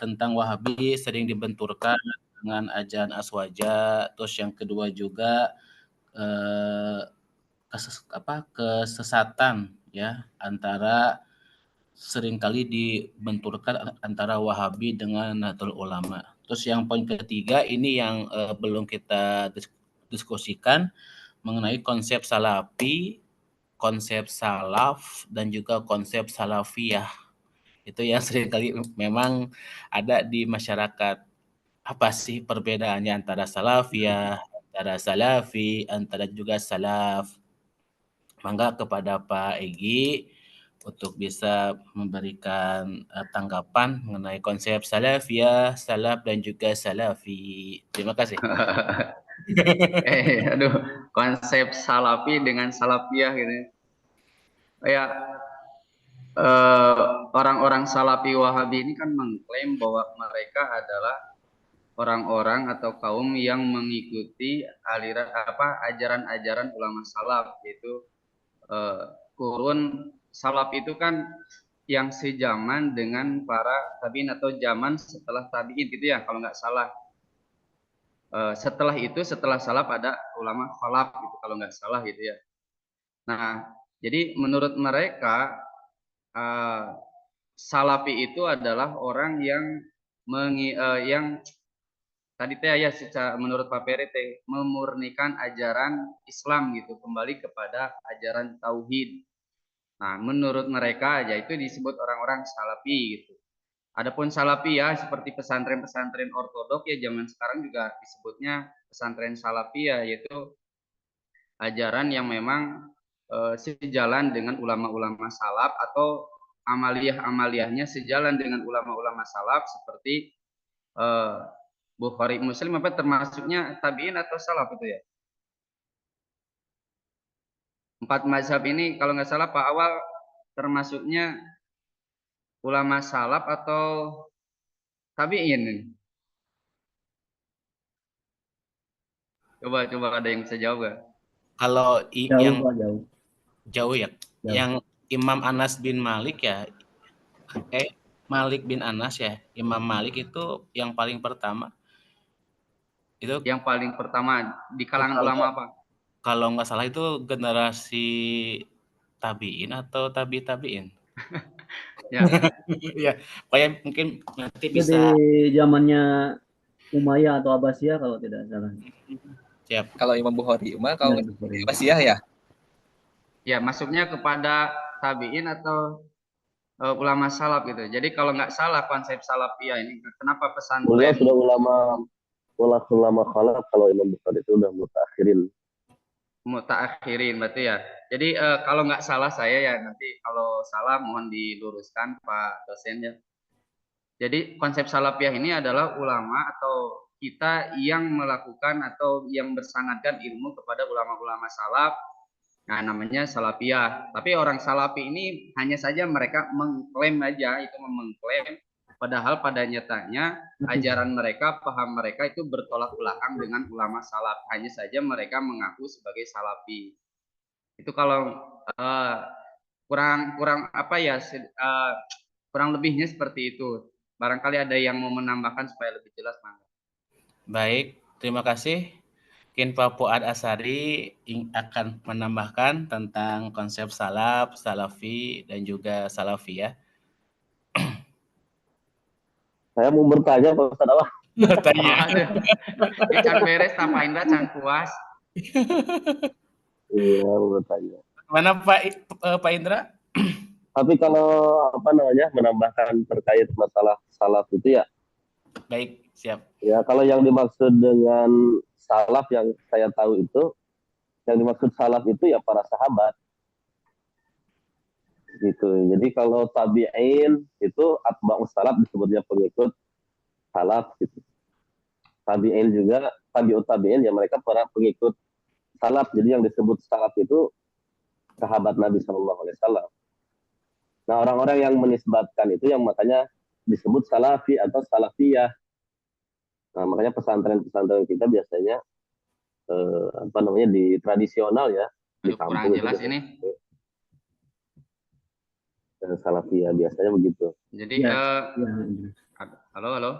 tentang Wahabi sering dibenturkan dengan ajaran Aswaja. Terus yang kedua juga kesesatan ya, antara seringkali dibenturkan antara Wahabi dengan Nahdlatul Ulama. Terus yang poin ketiga ini yang belum kita diskusikan mengenai konsep salafi, konsep salaf, dan juga konsep salafiyah. Itu yang seringkali memang ada di masyarakat. Apa sih perbedaannya antara salafiyah, antara salafi, antara juga salaf? Mangga kepada Pak Egi untuk bisa memberikan tanggapan mengenai konsep salafiyah, salaf, dan juga salafi. Terima kasih. Aduh, konsep salafi dengan salafiyah gitu. Ya, orang-orang salafi Wahabi ini kan mengklaim bahwa mereka adalah orang-orang atau kaum yang mengikuti aliran ajaran-ajaran ulama salaf, yaitu kurun salaf itu kan yang sejaman dengan para tabiin atau zaman setelah tabiin gitu ya kalau nggak salah. Setelah itu, setelah salaf ada ulama khalaf gitu kalau nggak salah gitu ya. Nah, jadi menurut mereka salafi itu adalah orang yang tadi teh ya secara menurut Pak Peri teh memurnikan ajaran Islam gitu, kembali kepada ajaran tauhid. Nah, menurut mereka yaitu disebut orang-orang salafi gitu. Adapun salafiyah seperti pesantren-pesantren ortodok ya zaman sekarang juga disebutnya pesantren salafiyah, yaitu ajaran yang memang sejalan dengan ulama-ulama salaf atau amaliyah-amaliyahnya sejalan dengan ulama-ulama salaf seperti Bukhari Muslim apa termasuknya tabiin atau salaf itu ya. 4 mazhab ini kalau nggak salah Pak Awal termasuknya ulama salaf atau tabiin? Coba ada yang bisa jawab gak? Kalau jauh ya. Jauh. Yang Imam Anas bin Malik ya, Malik bin Anas ya, Imam Malik itu yang paling pertama Itu Yang paling pertama di kalangan ulama apa? kalau nggak salah itu generasi tabiin atau tabiin. Ya, Ya, pokoknya mungkin nanti Itu di bisa zamannya Umayyah atau Abbasiyah kalau tidak salah. siap. Kalau Imam Bukhari, kalau Ya, Bukhari. Abbasiyah ya. ya masuknya kepada tabiin atau ulama salaf gitu. Jadi kalau nggak salah konsep salafiyah ini, kenapa Beliau pesantren sudah ulama khalaf, kalau Imam Bukhari itu udah mutakhirin. mutaakhirin berarti ya. Jadi kalau nggak salah saya ya, nanti kalau salah mohon diluruskan Pak dosen ya. Jadi konsep salafiyah ini adalah ulama atau kita yang melakukan atau yang bersanadkan ilmu kepada ulama-ulama salaf. Nah, namanya salafiyah. Tapi orang salafi ini hanya saja mereka mengklaim aja, itu mengklaim. Padahal pada nyatanya ajaran mereka, paham mereka itu bertolak belakang dengan ulama salaf. Hanya saja mereka mengaku sebagai salafi. Itu kalau kurang apa ya, kurang lebihnya seperti itu. Barangkali ada yang mau menambahkan supaya lebih jelas, Bang. Baik, terima kasih. Mungkin Pak Fuad Asari akan menambahkan tentang konsep salaf, salafi, dan juga salafiyah. Saya mau bertanya Pak Ustadz Allah. Tanya. Ini can beres, Pak Indra, can puas. Iya, mau bertanya. Mana Pak Indra? Tapi kalau apa namanya menambahkan terkait masalah salaf itu ya. Baik, siap. Ya, kalau yang dimaksud dengan salaf yang saya tahu itu, yang dimaksud salaf itu ya para sahabat. Gitu. Jadi kalau tabi'in itu atba'us salaf disebutnya pengikut salaf gitu. Tabi'in juga, tabi'ut tabi'in ya mereka para pengikut salaf. Jadi yang disebut salaf itu sahabat Nabi SAW. Nah, orang-orang yang menisbatkan itu yang makanya disebut salafi atau salafiyah. Nah, makanya pesantren-pesantren kita biasanya apa namanya di tradisional ya, di kampung kurang jelas itu, ini. Salafiyah biasanya begitu. Jadi Ya. halo.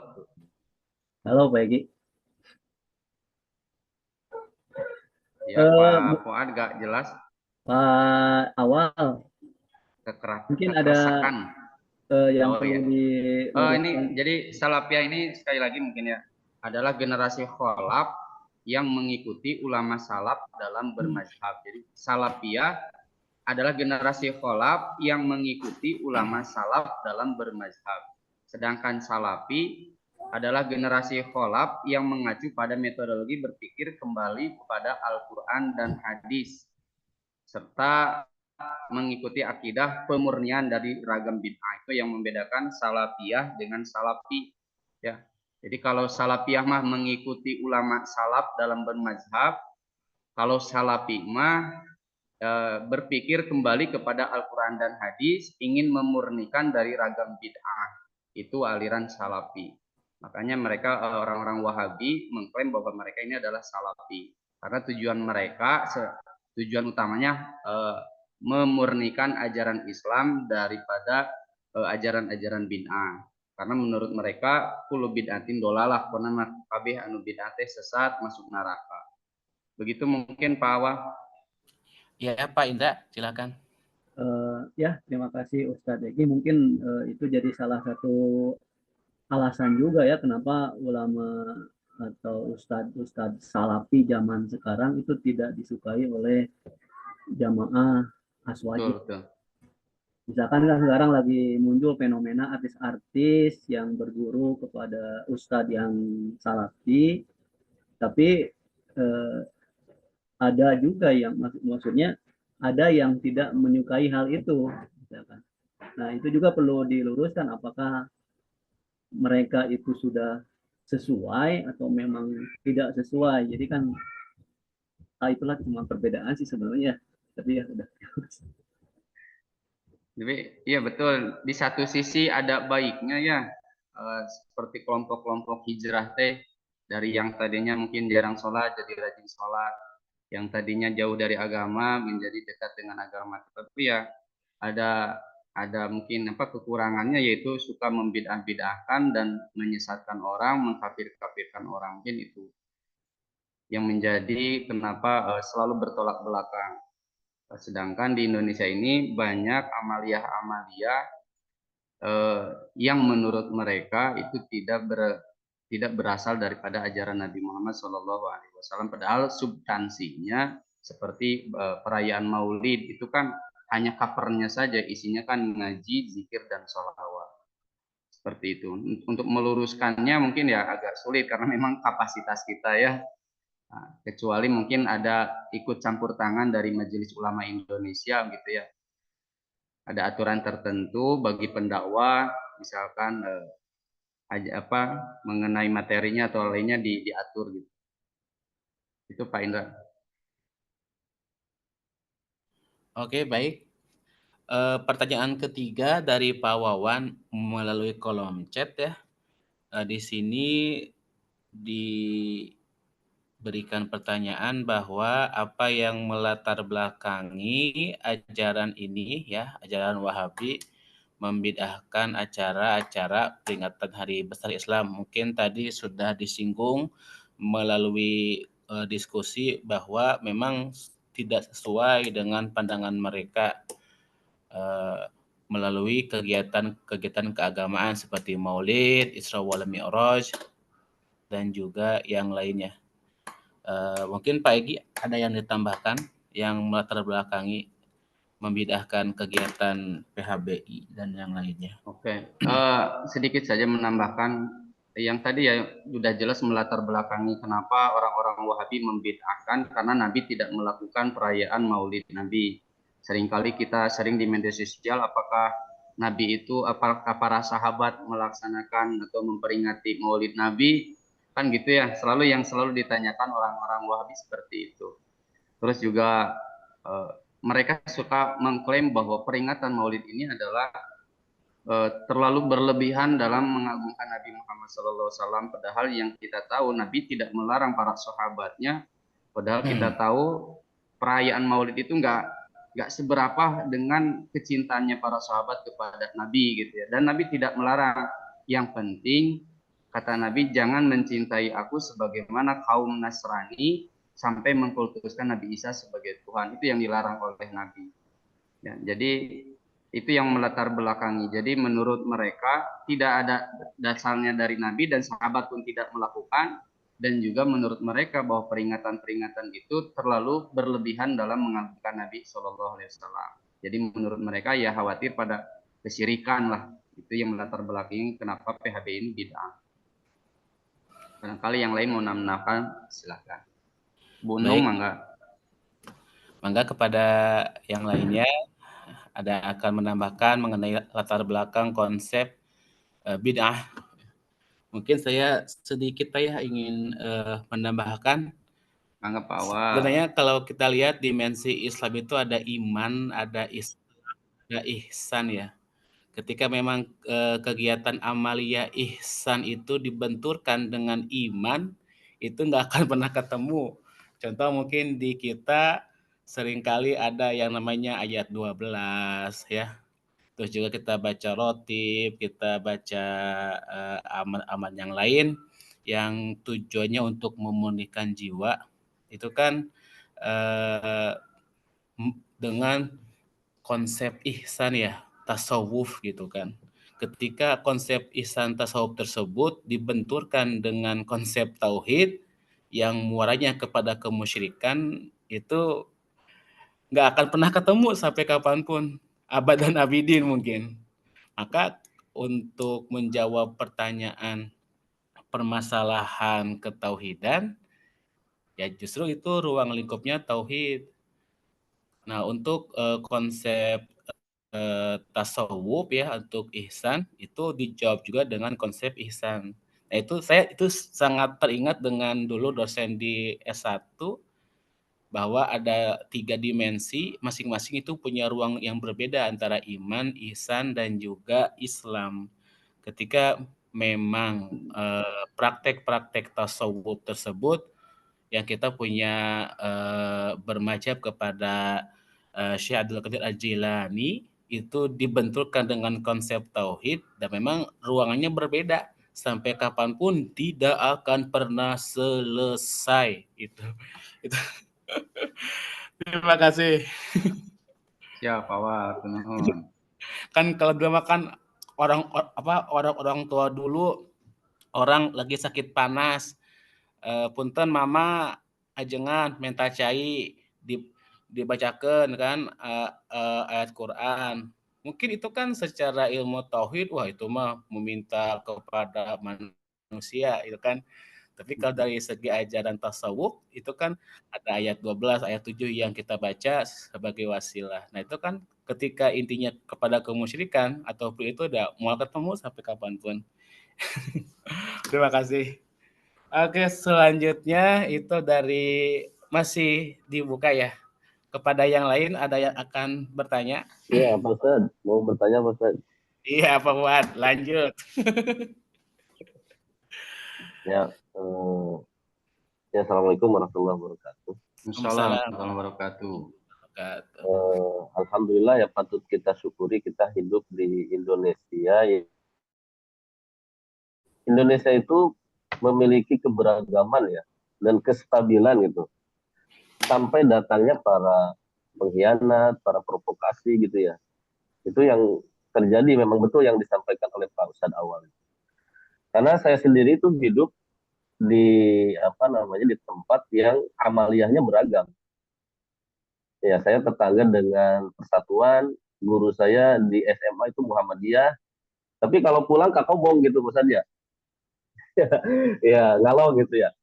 Halo Pak Egi. Ya, Pak Fuad gak jelas. Pak Awal. Mungkin ada yang perlu di ini jadi salafiyah ini sekali lagi mungkin ya adalah generasi khalaf yang mengikuti ulama salaf dalam bermazhab. Jadi salafiyah adalah generasi khalaf yang mengikuti ulama salaf dalam bermazhab. Sedangkan salafi adalah generasi khalaf yang mengacu pada metodologi berpikir kembali kepada Al-Quran dan hadis serta mengikuti akidah pemurnian dari ragam bid'ah. Itu yang membedakan salafiyah dengan salafi ya. Jadi kalau salafiyah mah mengikuti ulama salaf dalam bermazhab, kalau salafi mah berpikir kembali kepada Al-Quran dan hadis, ingin memurnikan dari ragam bid'ah. Itu aliran salafi. Makanya mereka orang-orang Wahabi mengklaim bahwa mereka ini adalah salafi karena tujuan utamanya memurnikan ajaran Islam daripada ajaran-ajaran bid'ah. Karena menurut mereka kullu bid'atin dolalah, karena kabeh anu bid'ah teh sesat masuk neraka. Begitu mungkin Pak Awa. Ya, Pak Indra, silakan. Ya, terima kasih Ustadz Egi. Mungkin itu jadi salah satu alasan juga ya kenapa ulama atau ustadz salafi zaman sekarang itu tidak disukai oleh jamaah aswajib. Misalkan kan sekarang lagi muncul fenomena artis-artis yang berguru kepada ustadz yang salafi, tapi ada juga yang maksudnya ada yang tidak menyukai hal itu. Misalkan. Nah itu juga perlu diluruskan apakah mereka itu sudah sesuai atau memang tidak sesuai. Jadi kan itulah cuma perbedaan sih sebenarnya. Tapi ya sudah. Jadi iya betul. Di satu sisi ada baiknya ya, seperti kelompok-kelompok hijrah teh dari yang tadinya mungkin jarang sholat jadi rajin sholat, yang tadinya jauh dari agama menjadi dekat dengan agama. Tapi ya ada mungkin kekurangannya yaitu suka membid'ah-bid'ahkan dan menyesatkan orang, mengkafir-kafirkan orang, mungkin itu. yang menjadi kenapa selalu bertolak belakang. Sedangkan di Indonesia ini banyak amalia-amalia yang menurut mereka itu tidak berasal daripada ajaran Nabi Muhammad SAW. Padahal substansinya seperti perayaan Maulid itu kan hanya covernya saja, isinya kan ngaji, zikir, dan sholawat. Seperti itu. Untuk meluruskannya mungkin ya agak sulit karena memang kapasitas kita ya. Nah, kecuali mungkin ada ikut campur tangan dari Majelis Ulama Indonesia gitu ya. Ada aturan tertentu bagi pendakwah, misalkan mengenai materinya atau lainnya diatur gitu. Itu Pak Indra. Oke, baik. Pertanyaan ketiga dari Pak Wawan melalui kolom chat ya. Di sini diberikan pertanyaan bahwa apa yang melatar belakangi ajaran ini ya, ajaran Wahabi membid'ahkan acara-acara peringatan Hari Besar Islam. Mungkin tadi sudah disinggung melalui diskusi bahwa memang tidak sesuai dengan pandangan mereka melalui kegiatan keagamaan seperti Maulid, Isra wal Mi'raj, dan juga yang lainnya. Mungkin Pak Egy ada yang ditambahkan yang melatar belakangi membid'ahkan kegiatan PHBI dan yang lainnya. Oke, sedikit saja menambahkan yang tadi ya sudah jelas melatar belakangi kenapa orang-orang Wahabi membid'ahkan karena Nabi tidak melakukan perayaan Maulid Nabi. Seringkali kita sering di media sosial apakah Nabi itu, apakah para sahabat melaksanakan atau memperingati Maulid Nabi, kan gitu ya, yang selalu ditanyakan orang-orang Wahabi seperti itu. Terus juga mereka suka mengklaim bahwa peringatan Maulid ini adalah terlalu berlebihan dalam mengagungkan Nabi Muhammad SAW. Padahal yang kita tahu Nabi tidak melarang para sahabatnya. Padahal kita tahu perayaan Maulid itu nggak seberapa dengan kecintaannya para sahabat kepada Nabi gitu ya. Dan Nabi tidak melarang. Yang penting kata Nabi jangan mencintai aku sebagaimana kaum Nasrani sampai mengkultuskan Nabi Isa sebagai Tuhan. Itu yang dilarang oleh Nabi. Ya, jadi itu yang melatar belakangi. Jadi menurut mereka tidak ada dasarnya dari Nabi dan sahabat pun tidak melakukan, dan juga menurut mereka bahwa peringatan-peringatan itu terlalu berlebihan dalam mengagungkan Nabi SAW. Jadi menurut mereka ya khawatir pada kesyirikan lah. Itu yang melatar belakangi kenapa PHB ini bid'ah. Barangkali yang lain mau menambahkan silakan. Bu Nung, mangga kepada yang lainnya ada akan menambahkan mengenai latar belakang konsep bid'ah. Mungkin saya sedikit Pak ya ingin menambahkan. Mangga Pak Awal. Sebenarnya kalau kita lihat dimensi Islam itu ada iman, ada ihsan ya. Ketika memang kegiatan amalia ihsan itu dibenturkan dengan iman, itu nggak akan pernah ketemu. Contoh mungkin di kita seringkali ada yang namanya ayat 12 ya. Terus juga kita baca rotib, kita baca aman-aman yang lain yang tujuannya untuk memurnikan jiwa. Itu kan dengan konsep ihsan ya, tasawuf gitu kan. Ketika konsep ihsan tasawuf tersebut dibenturkan dengan konsep tauhid yang muaranya kepada kemusyrikan, itu nggak akan pernah ketemu sampai kapanpun, abad dan abidin mungkin. Maka untuk menjawab pertanyaan permasalahan ketauhidan, ya justru itu ruang lingkupnya tauhid. Nah, untuk konsep tasawuf ya, untuk ihsan itu dijawab juga dengan konsep ihsan. Nah, itu sangat teringat dengan dulu dosen di S1 bahwa ada 3 dimensi, masing-masing itu punya ruang yang berbeda antara iman, ihsan, dan juga Islam. Ketika memang praktek-praktek tasawuf tersebut yang kita punya bermadzhab kepada Syekh Abdul Qadir Al-Jilani itu dibenturkan dengan konsep tauhid dan memang ruangannya berbeda sampai kapanpun tidak akan pernah selesai. Itu. Terima kasih. Siap, awal, nuhun. Kan kalau dulu makan orang tua dulu orang lagi sakit panas, punten mama ajengan minta cai dibacakan kan ayat Quran. Mungkin itu kan secara ilmu tauhid, wah itu mah meminta kepada manusia itu kan. Tapi kalau dari segi ajaran tasawuf itu kan ada ayat 12, ayat 7 yang kita baca sebagai wasilah. Nah, itu kan ketika intinya kepada kemusyrikan ataupun itu udah mau ketemu sampai kapanpun. Terima kasih. Oke, selanjutnya itu dari masih dibuka ya. Kepada yang lain ada yang akan bertanya? Iya, Pak Ustad. Mau bertanya, Pak Ustad? Iya, Pak Fuad. Lanjut. Ya, ya, Assalamualaikum warahmatullahi wabarakatuh. Assalamualaikum warahmatullahi wabarakatuh. Alhamdulillah ya patut kita syukuri kita hidup di Indonesia. Indonesia itu memiliki keberagaman ya dan kestabilan gitu. Sampai datangnya para pengkhianat, para provokasi gitu ya. Itu yang terjadi memang betul yang disampaikan oleh Pak Ustadz awal. Karena saya sendiri itu hidup di di tempat yang amaliyahnya beragam. Ya, saya tetangga dengan Persatuan, guru saya di SMA itu Muhammadiyah. Tapi kalau pulang kakak bong gitu Ustadz ya. Ya, ngalau gitu ya.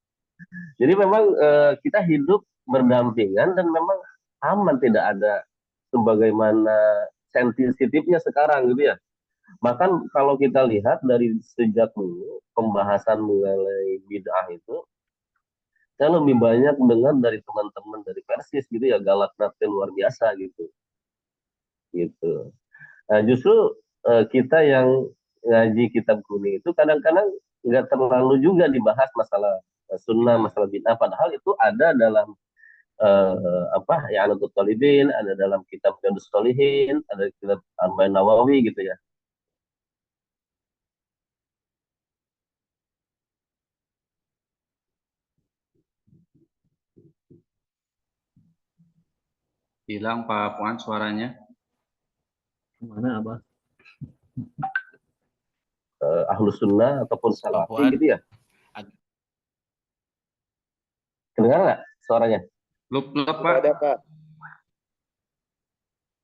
Jadi memang kita hidup berdampingan dan memang aman, tidak ada sebagaimana sensitifnya sekarang gitu ya. Bahkan kalau kita lihat dari sejak dulu pembahasan mengenai bid'ah itu, saya lebih banyak dengar dari teman-teman dari Persis gitu ya, galak luar biasa gitu. Nah, justru kita yang ngaji kitab kuning itu kadang-kadang nggak terlalu juga dibahas masalah sunnah, masalah bid'ah, padahal itu ada dalam I'anatul Talibin, ada dalam kitab Riyadhus Shalihin, ada kitab Arba'in Nawawi gitu ya. Hilang Pak Puan suaranya. Mana Abah? Ahlus Sunnah ataupun Salafi gitu ya. Kedengar nggak suaranya? Lup Pak. Ada Pak.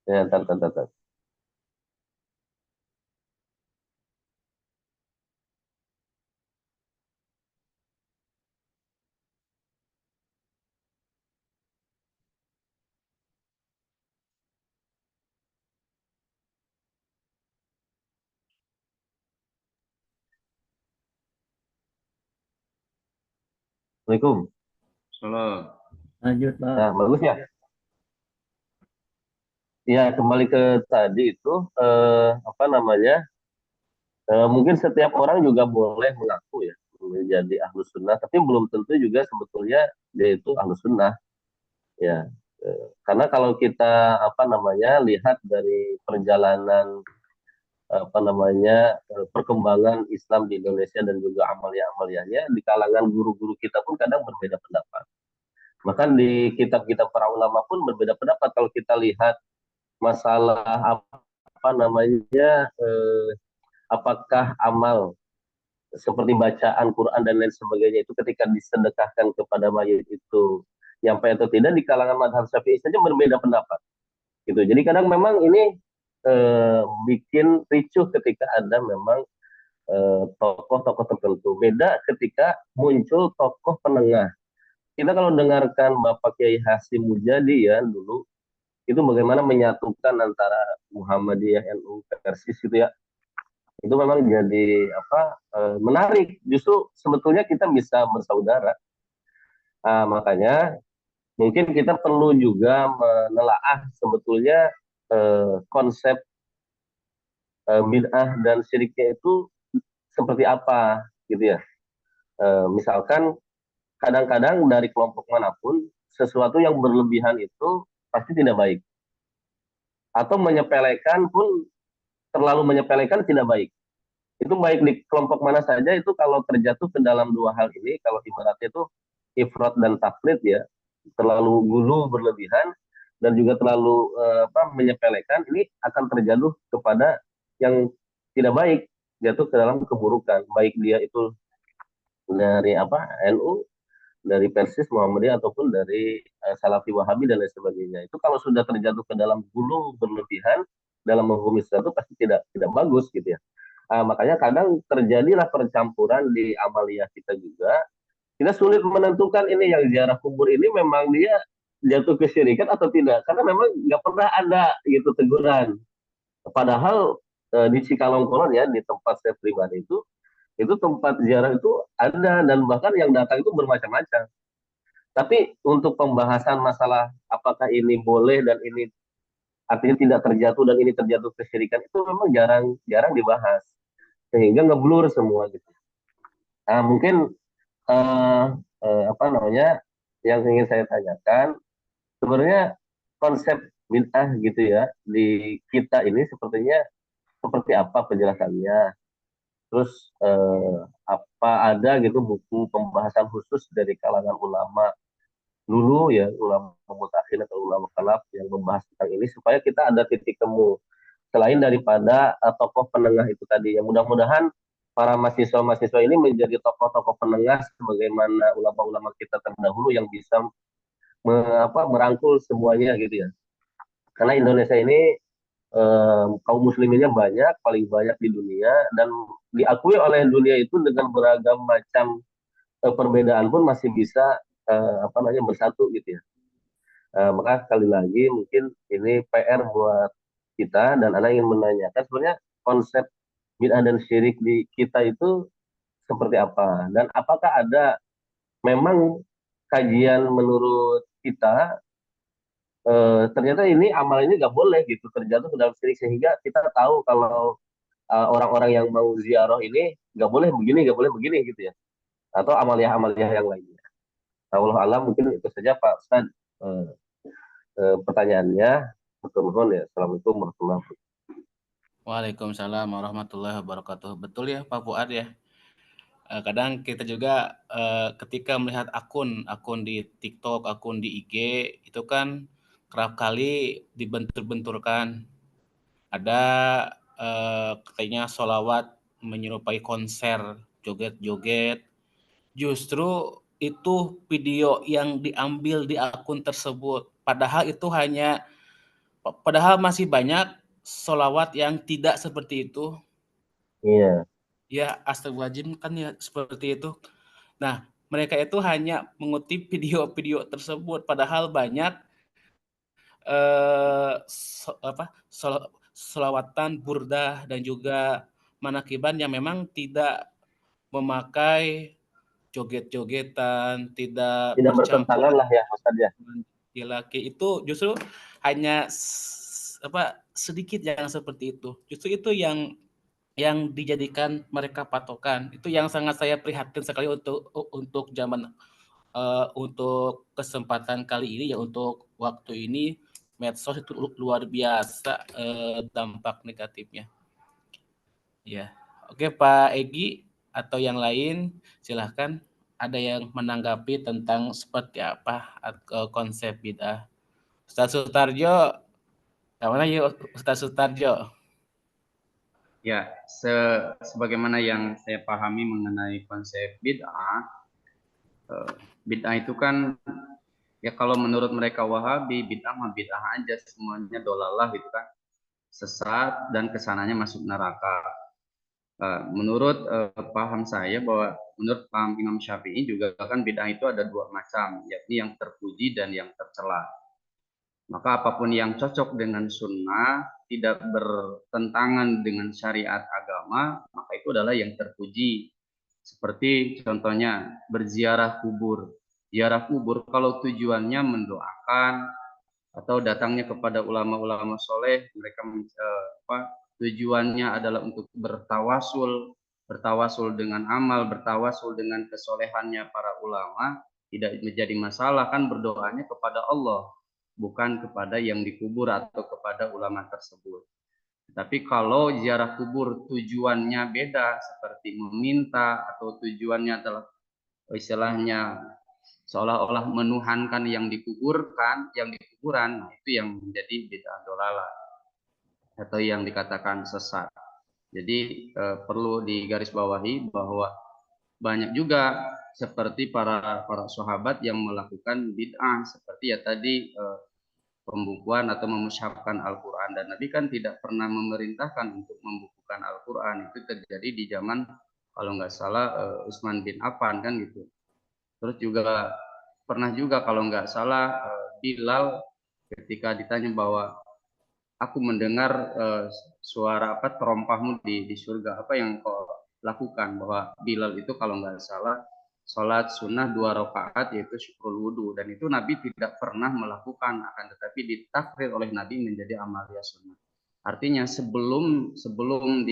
Ya, tar. Assalamualaikum. Salam. Lanjut Pak. Nah, bagus ya. Ya, kembali ke tadi itu mungkin setiap orang juga boleh mengaku ya menjadi ahlus sunnah, tapi belum tentu juga sebetulnya dia itu ahlus sunnah ya. Karena kalau kita lihat dari perjalanan perkembangan Islam di Indonesia dan juga amalia-amaliahnya di kalangan guru-guru kita pun kadang berbeda pendapat. Bahkan di kitab-kitab para ulama pun berbeda pendapat. Kalau kita lihat masalah apakah amal seperti bacaan Quran dan lain sebagainya itu ketika disedekahkan kepada mayit itu nyampe atau tidak, di kalangan mazhab Syafi'i saja berbeda pendapat gitu. Jadi kadang memang ini bikin ricuh ketika ada memang tokoh-tokoh tertentu. Beda ketika muncul tokoh penengah. Kita kalau dengarkan Bapak Kiai Hasyim Mujadi ya dulu, itu bagaimana menyatukan antara Muhammadiyah, NU, Persis gitu ya. Itu memang jadi menarik. Justru sebetulnya kita bisa bersaudara. Makanya mungkin kita perlu juga menelaah sebetulnya konsep bid'ah dan syiriknya itu seperti apa gitu ya. Misalkan kadang-kadang dari kelompok manapun sesuatu yang berlebihan itu pasti tidak baik. Atau menyepelekan pun, terlalu menyepelekan tidak baik. itu baik di kelompok mana saja, itu kalau terjatuh ke dalam dua hal ini, kalau ibaratnya itu ifrat dan tafrit ya, terlalu gulu berlebihan dan juga terlalu menyepelekan, ini akan terjatuh kepada yang tidak baik, jatuh ke dalam keburukan, baik dia itu dari NU, dari Persis Muhammadiyah ataupun dari Salafi Wahabi dan lain sebagainya. Itu kalau sudah terjatuh ke dalam gulu berlebihan dalam menghukumi sesuatu pasti tidak bagus gitu ya. Makanya kadang terjadilah percampuran di amaliyah kita juga. Kita sulit menentukan ini yang ziarah kubur ini memang dia jatuh kesyirikan atau tidak, karena memang nggak pernah ada gitu teguran. Padahal di Cikalongkolot ya, di tempat saya pribadi itu tempat ziarah itu ada, dan bahkan yang datang itu bermacam-macam. Tapi untuk pembahasan masalah apakah ini boleh dan ini artinya tidak terjatuh dan ini terjatuh kesyirikan, itu memang jarang dibahas, sehingga ngeblur semua gitu. Nah, mungkin yang ingin saya tanyakan, sebenarnya konsep bid'ah gitu ya di kita ini sepertinya seperti apa penjelasannya? Terus apa ada gitu buku pembahasan khusus dari kalangan ulama dulu ya, ulama mutakhir atau ulama khalaf yang membahas tentang ini, supaya kita ada titik temu selain daripada tokoh penengah itu tadi. Yang mudah-mudahan para mahasiswa-mahasiswa ini menjadi tokoh-tokoh penengah sebagaimana ulama-ulama kita terdahulu yang bisa merangkul semuanya gitu ya. Karena Indonesia ini kaum musliminnya banyak, paling banyak di dunia, dan diakui oleh dunia itu dengan beragam macam perbedaan pun masih bisa bersatu gitu ya. Maka sekali lagi mungkin ini PR buat kita, dan Ana ingin menanyakan sebenarnya konsep bid'ah dan syirik di kita itu seperti apa, dan apakah ada memang kajian menurut kita ternyata ini amal ini nggak boleh gitu terjatuh ke dalam syirik, sehingga kita tahu kalau orang-orang yang mau ziarah ini nggak boleh begini gitu ya, atau amaliyah-amaliyah yang lainnya. Allah alam, mungkin itu saja Pak Ustaz pertanyaannya. Mohon ya. Assalamualaikum warahmatullahi wabarakatuh. Waalaikumsalam warahmatullahi wabarakatuh. Betul ya Pak Fuad ya. Kadang kita juga ketika melihat akun di TikTok, akun di IG, itu kan kerap kali dibentur-benturkan. Ada katanya sholawat menyerupai konser, joget-joget. Justru itu video yang diambil di akun tersebut. Padahal masih banyak sholawat yang tidak seperti itu. Iya. Ya, astagfirullahaladzim kan ya seperti itu. Nah, mereka itu hanya mengutip video-video tersebut, padahal banyak sholawatan, burdah, dan juga manakiban yang memang tidak memakai joget-jogetan, tidak bercampur bertentangan lah ya Ustaz ya. Laki itu justru hanya sedikit yang seperti itu. Justru itu yang dijadikan mereka patokan. Itu yang sangat saya prihatin sekali untuk zaman untuk kesempatan kali ini ya, untuk waktu ini medsos itu luar biasa dampak negatifnya. Ya. Oke Pak Egi atau yang lain silahkan, ada yang menanggapi tentang seperti apa konsep bid'ah. Ustaz Sutarjo, kemana yuk Ustaz Sutarjo? Ya, sebagaimana yang saya pahami mengenai konsep bid'ah, bid'ah itu kan ya kalau menurut mereka Wahabi, bid'ah mah bid'ah aja, semuanya dolalah gitu kan, sesat dan kesananya masuk neraka. Menurut paham saya, bahwa menurut paham Imam Syafi'i juga kan bid'ah itu ada dua macam, yakni yang terpuji dan yang tercela. Maka apapun yang cocok dengan sunnah, tidak bertentangan dengan syariat agama, maka itu adalah yang terpuji. Seperti contohnya berziarah kubur. Ziarah kubur kalau tujuannya mendoakan atau datangnya kepada ulama-ulama soleh, mereka tujuannya adalah untuk bertawasul dengan amal, bertawasul dengan kesolehannya para ulama, tidak menjadi masalah, kan berdoanya kepada Allah, bukan kepada yang dikubur atau kepada ulama tersebut. Tapi kalau ziarah kubur tujuannya beda, seperti meminta atau tujuannya adalah istilahnya seolah-olah menuhankan yang dikuburkan, yang di kuburan, nah itu yang menjadi bid'ah dolalah atau yang dikatakan sesat. Jadi perlu digarisbawahi bahwa banyak juga seperti para sahabat yang melakukan bid'ah seperti ya tadi pembukuan atau memushafkan Al-Quran, dan Nabi kan tidak pernah memerintahkan untuk membukukan Al-Quran. Itu terjadi di zaman kalau nggak salah Utsman bin Affan kan gitu. Terus juga pernah juga kalau nggak salah Bilal ketika ditanya bahwa aku mendengar suara apa terompahmu di surga, apa yang kau lakukan, bahwa Bilal itu kalau nggak salah sholat sunnah 2 rakaat yaitu syukrul wudhu, dan itu Nabi tidak pernah melakukan, akan tetapi ditakrir oleh Nabi menjadi amalia sunnah. Artinya sebelum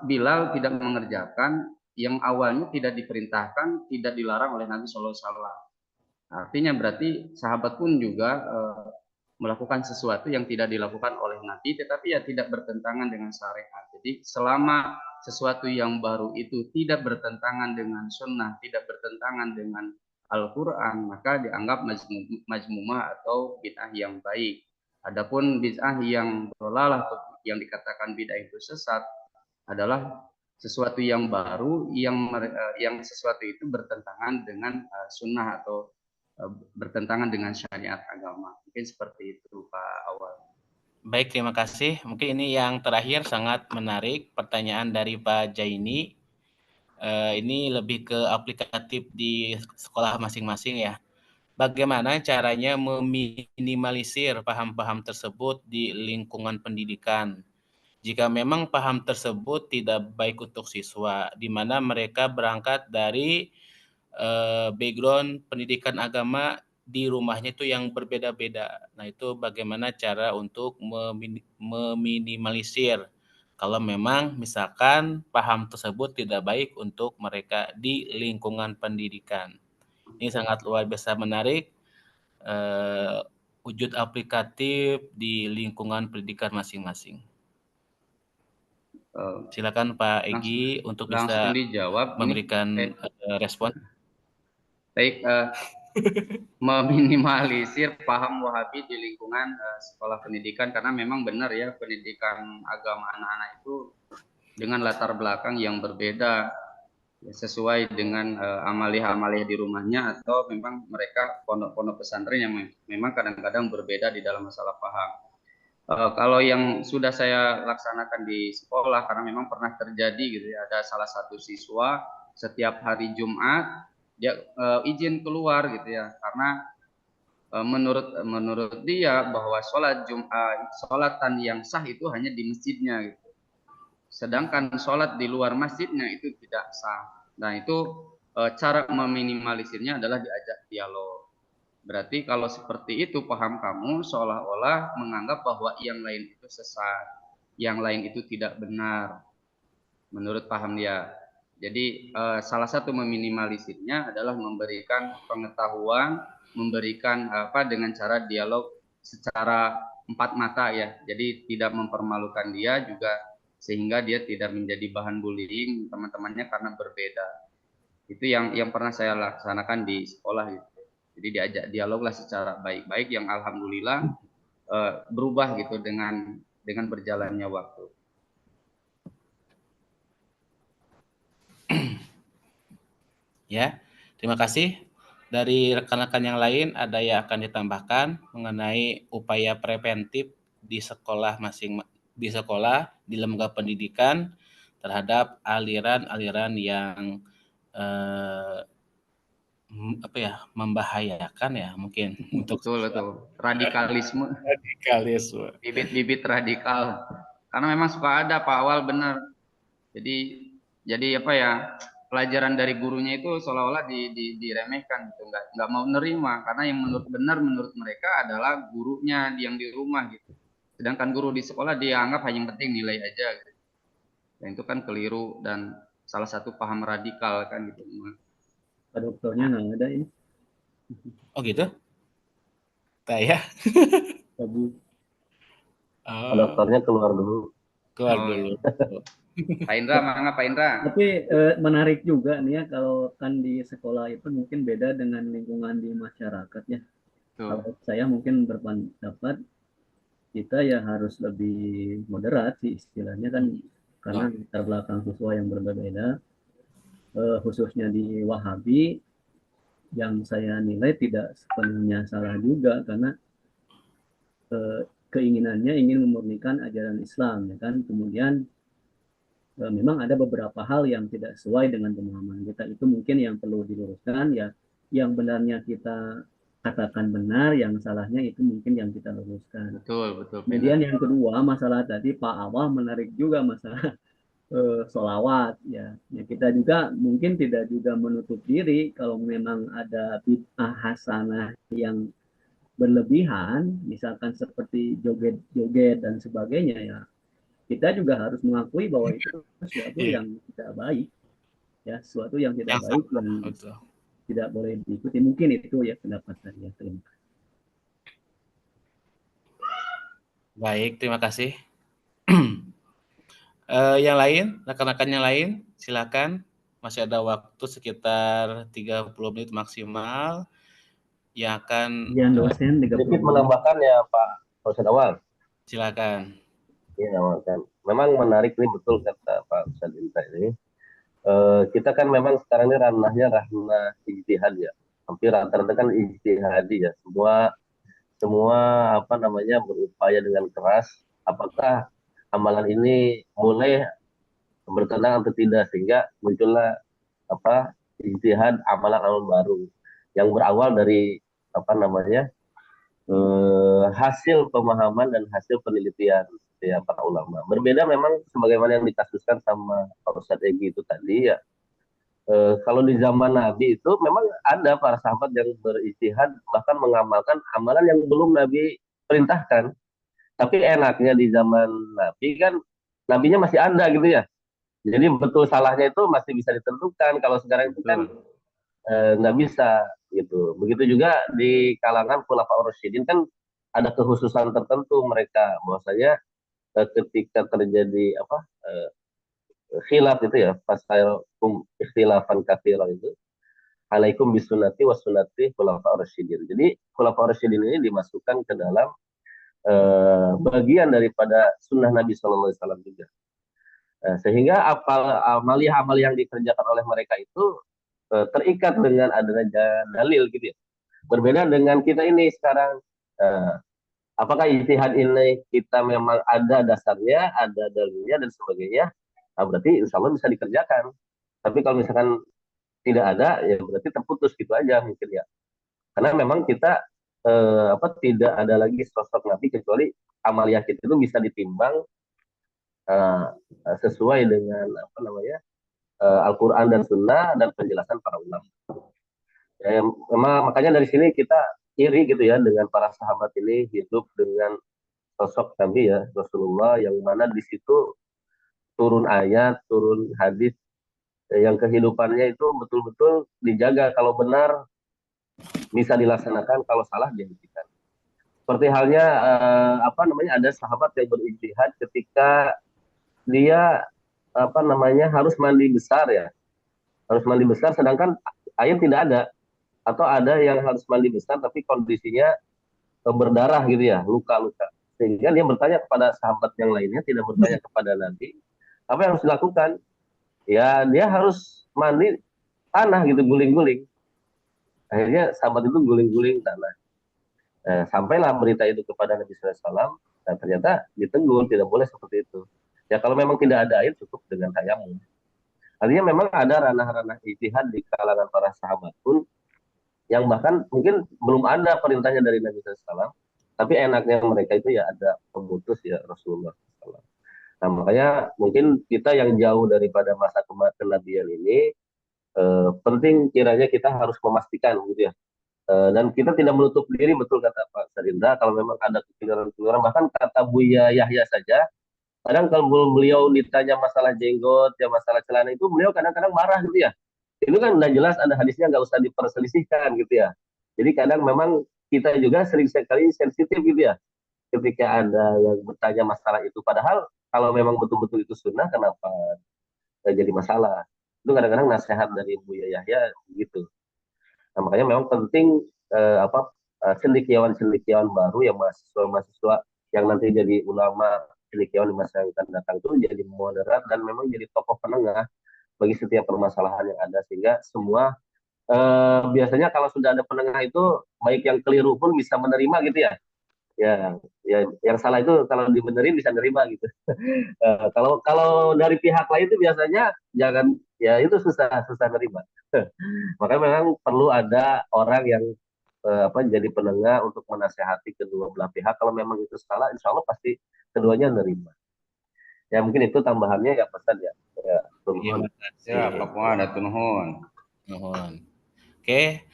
Bilal tidak mengerjakan yang awalnya tidak diperintahkan, tidak dilarang oleh Nabi SAW. Artinya berarti sahabat pun juga melakukan sesuatu yang tidak dilakukan oleh Nabi, tetapi ya tidak bertentangan dengan syariat. Jadi selama sesuatu yang baru itu tidak bertentangan dengan sunnah, tidak bertentangan dengan Al-Quran, maka dianggap majmumah atau bid'ah yang baik. Adapun bid'ah yang dolalah, yang dikatakan bid'ah itu sesat, adalah sesuatu yang baru yang sesuatu itu bertentangan dengan sunnah atau bertentangan dengan syariat agama. Mungkin seperti itu Pak Awal. Baik, terima kasih. Mungkin ini yang terakhir sangat menarik, pertanyaan dari Pak Jaini. Ini lebih ke aplikatif di sekolah masing-masing ya. Bagaimana caranya meminimalisir paham-paham tersebut di lingkungan pendidikan? Jika memang paham tersebut tidak baik untuk siswa, di mana mereka berangkat dari background pendidikan agama di rumahnya itu yang berbeda-beda. Nah, itu bagaimana cara untuk meminimalisir kalau memang misalkan paham tersebut tidak baik untuk mereka di lingkungan pendidikan. Ini sangat luar biasa menarik, wujud aplikatif di lingkungan pendidikan masing-masing. Silakan Pak Egy untuk bisa dijawab, memberikan respon. Baik, meminimalisir paham Wahabi di lingkungan sekolah pendidikan, karena memang benar ya, pendidikan agama anak-anak itu dengan latar belakang yang berbeda, ya, sesuai dengan amaliyah-amaliyah di rumahnya, atau memang mereka pondok-pondok pesantren yang memang kadang-kadang berbeda di dalam masalah paham. Kalau yang sudah saya laksanakan di sekolah, karena memang pernah terjadi gitu ya, ada salah satu siswa setiap hari Jumat dia izin keluar gitu ya, karena menurut dia bahwa sholatan yang sah itu hanya di masjidnya gitu. Sedangkan sholat di luar masjidnya itu tidak sah. Nah, itu cara meminimalisirnya adalah diajak dialog. Berarti kalau seperti itu paham kamu, seolah-olah menganggap bahwa yang lain itu sesat, yang lain itu tidak benar menurut paham dia. Jadi salah satu meminimalisirnya adalah memberikan pengetahuan, memberikan dengan cara dialog secara 4 mata ya. Jadi tidak mempermalukan dia juga, sehingga dia tidak menjadi bahan bullying teman-temannya karena berbeda. Itu yang pernah saya laksanakan di sekolah gitu. Jadi diajak dialoglah secara baik-baik, yang alhamdulillah berubah gitu dengan berjalannya waktu. Ya, terima kasih. Dari rekan-rekan yang lain ada yang akan ditambahkan mengenai upaya preventif di sekolah di lembaga pendidikan terhadap aliran-aliran yang membahayakan ya mungkin untuk betul radikalisme, bibit-bibit radikal, karena memang suka ada Pak Awal, benar. Jadi apa ya, pelajaran dari gurunya itu seolah-olah diremehkan gitu, nggak mau nerima, karena yang menurut mereka adalah gurunya yang di rumah gitu, sedangkan guru di sekolah dianggap hanya penting nilai aja gitu. Dan itu kan keliru dan salah satu paham radikal kan gitu. Dokternya nggak ada ini. Oh gitu? Saya. Oh, Dokternya keluar dulu. keluar Oh, dulu. Pak Indra, mangga Pak Indra. Tapi menarik juga nih ya kalau kan di sekolah itu mungkin beda dengan lingkungan di masyarakat ya. Tuh. Kalau saya mungkin berpendapat kita ya harus lebih moderat sih istilahnya kan karena latar belakang siswa yang berbeda, khususnya di Wahabi yang saya nilai tidak sepenuhnya salah juga karena keinginannya ingin memurnikan ajaran Islam ya kan. Kemudian memang ada beberapa hal yang tidak sesuai dengan pemahaman kita, itu mungkin yang perlu diluruskan ya. Yang benarnya kita katakan benar, yang salahnya itu mungkin yang kita luruskan. Betul. Kemudian yang kedua, masalah tadi Pak Awal menarik juga masalah sholawat ya. Kita juga mungkin tidak juga menutup diri kalau memang ada bid'ah hasanah yang berlebihan, misalkan seperti joget-joget dan sebagainya ya. Kita juga harus mengakui bahwa itu sesuatu yang tidak baik, ya, sesuatu yang tidak baik yang tidak boleh diikuti. Mungkin itu ya pendapat saya. Terima kasih. Baik, terima kasih. Yang lain, rekan-rekan yang lain, silakan. Masih ada waktu sekitar 30 menit maksimal yang akan dosen 30 sedikit menambahkan ya Pak Ustadz Awal. Silakan. Iya, kan. Memang menarik nih, betul kata Pak Ustadz Indra ini. Kita kan memang sekarang ini ranahnya ranah ijtihad ya. Hampir rata-rata kan ijtihadi ya. Semua apa namanya berupaya dengan keras. Apakah amalan ini mulai bertenang atau tidak, sehingga muncullah apa ijtihad amalan-amalan baru yang berawal dari apa namanya hasil pemahaman dan hasil penelitian ya para ulama. Berbeda memang sebagaimana yang dikasuskan sama Pak Ustadz Egi itu tadi ya. Kalau di zaman Nabi itu memang ada para sahabat yang berijtihad bahkan mengamalkan amalan yang belum Nabi perintahkan. Tapi enaknya di zaman Nabi kan Nabinya masih ada gitu ya. Jadi betul salahnya itu masih bisa ditentukan. Kalau sekarang itu kan nggak bisa gitu. Begitu juga di kalangan Khulafaur Rasyidin kan ada kekhususan tertentu mereka, bahwasanya ketika terjadi khilaf itu ya, fasaikum ikhtilafan katsiran itu, alaikum bisunnati wa sunnati Khulafaur Rasyidin. Jadi Khulafaur Rasyidin ini dimasukkan ke dalam bagian daripada sunnah Nabi SAW juga. Sehingga amal yang dikerjakan oleh mereka itu terikat dengan adanya dalil gitu ya. Berbeda dengan kita ini sekarang, apakah ijtihad ini kita memang ada dasarnya, ada dalilnya dan sebagainya, berarti insya Allah bisa dikerjakan. Tapi kalau misalkan tidak ada, ya berarti terputus gitu aja mungkin ya. Karena memang kita tidak ada lagi sosok Nabi kecuali amaliyah kita itu bisa ditimbang sesuai dengan apa namanya Al-Quran dan Sunnah dan penjelasan para ulama. Ya, makanya dari sini kita iri gitu ya dengan para sahabat ini hidup dengan sosok Nabi ya Rasulullah, yang mana di situ turun ayat, turun hadis yang kehidupannya itu betul-betul dijaga. Kalau benar bisa dilaksanakan, kalau salah dihentikan. Seperti halnya ada sahabat yang berijtihad ketika dia harus mandi besar ya, harus mandi besar sedangkan air tidak ada, atau ada yang harus mandi besar tapi kondisinya berdarah gitu ya, luka-luka, sehingga dia bertanya kepada sahabat yang lainnya, tidak bertanya kepada Nabi apa yang harus dilakukan. Ya dia harus mandi tanah gitu, guling-guling. Akhirnya sahabat itu guling-guling tanah. Sampailah berita itu kepada Nabi SAW, dan ternyata ditegur tidak boleh seperti itu. Ya kalau memang tidak ada air, cukup dengan tayamum. Artinya memang ada ranah-ranah ijtihad di kalangan para sahabat pun yang bahkan mungkin belum ada perintahnya dari Nabi SAW, tapi enaknya mereka itu ya ada pemutus ya Rasulullah SAW. Nah makanya mungkin kita yang jauh daripada masa kenabian ini penting kiranya kita harus memastikan gitu ya. Dan kita tidak menutup diri, betul kata Pak Sarindra, kalau memang ada kekeliruan-kekeliruan, bahkan kata Buya Yahya saja, kadang kalau beliau ditanya masalah jenggot, ya masalah celana itu, beliau kadang-kadang marah gitu ya. Itu kan udah jelas ada hadisnya, nggak usah diperselisihkan gitu ya. Jadi kadang memang kita juga sering sekali sensitif gitu ya. ketika ada yang bertanya masalah itu, padahal kalau memang betul-betul itu sunnah, kenapa jadi masalah? Itu kadang-kadang nasihat dari Buya Yahya gitu. Nah, makanya memang penting cendekiawan-cendekiawan baru yang mahasiswa-mahasiswa yang nanti jadi ulama cendekiawan di masa yang akan datang itu jadi moderat dan memang jadi tokoh penengah bagi setiap permasalahan yang ada, sehingga semua biasanya kalau sudah ada penengah itu baik yang keliru pun bisa menerima gitu ya. Ya, yang salah itu kalau dibenerin bisa nerima gitu. Kalau kalau dari pihak lain itu biasanya jangan, ya itu susah susah nerima. Makanya memang perlu ada orang yang jadi penengah untuk menasehati kedua belah pihak. Kalau memang itu salah, insya Allah pasti keduanya nerima. Ya mungkin itu tambahannya ya pesan ya. Ya, Terima kasih. Ya, Pak Muhammad, atur nuhun. Nuhun. Oke,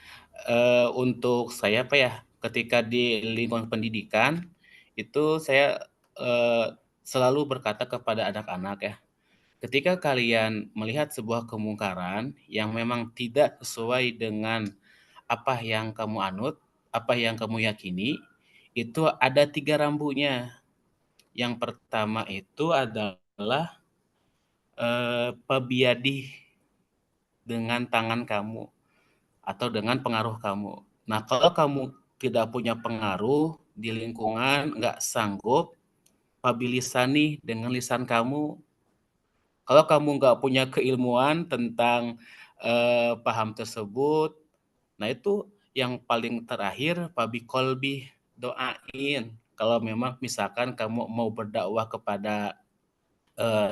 untuk saya apa ya, ketika di lingkungan pendidikan itu saya selalu berkata kepada anak-anak ya, ketika kalian melihat sebuah kemungkaran yang memang tidak sesuai dengan apa yang kamu anut, apa yang kamu yakini, itu ada 3 rambunya. Yang pertama itu adalah pebiadih dengan tangan kamu atau dengan pengaruh kamu. Nah, kalau kamu tidak punya pengaruh di lingkungan, nggak sanggup, pabilisani dengan lisan kamu. Kalau kamu nggak punya keilmuan tentang paham tersebut, nah itu yang paling terakhir, pabikolbi, doain. Kalau memang misalkan kamu mau berdakwah kepada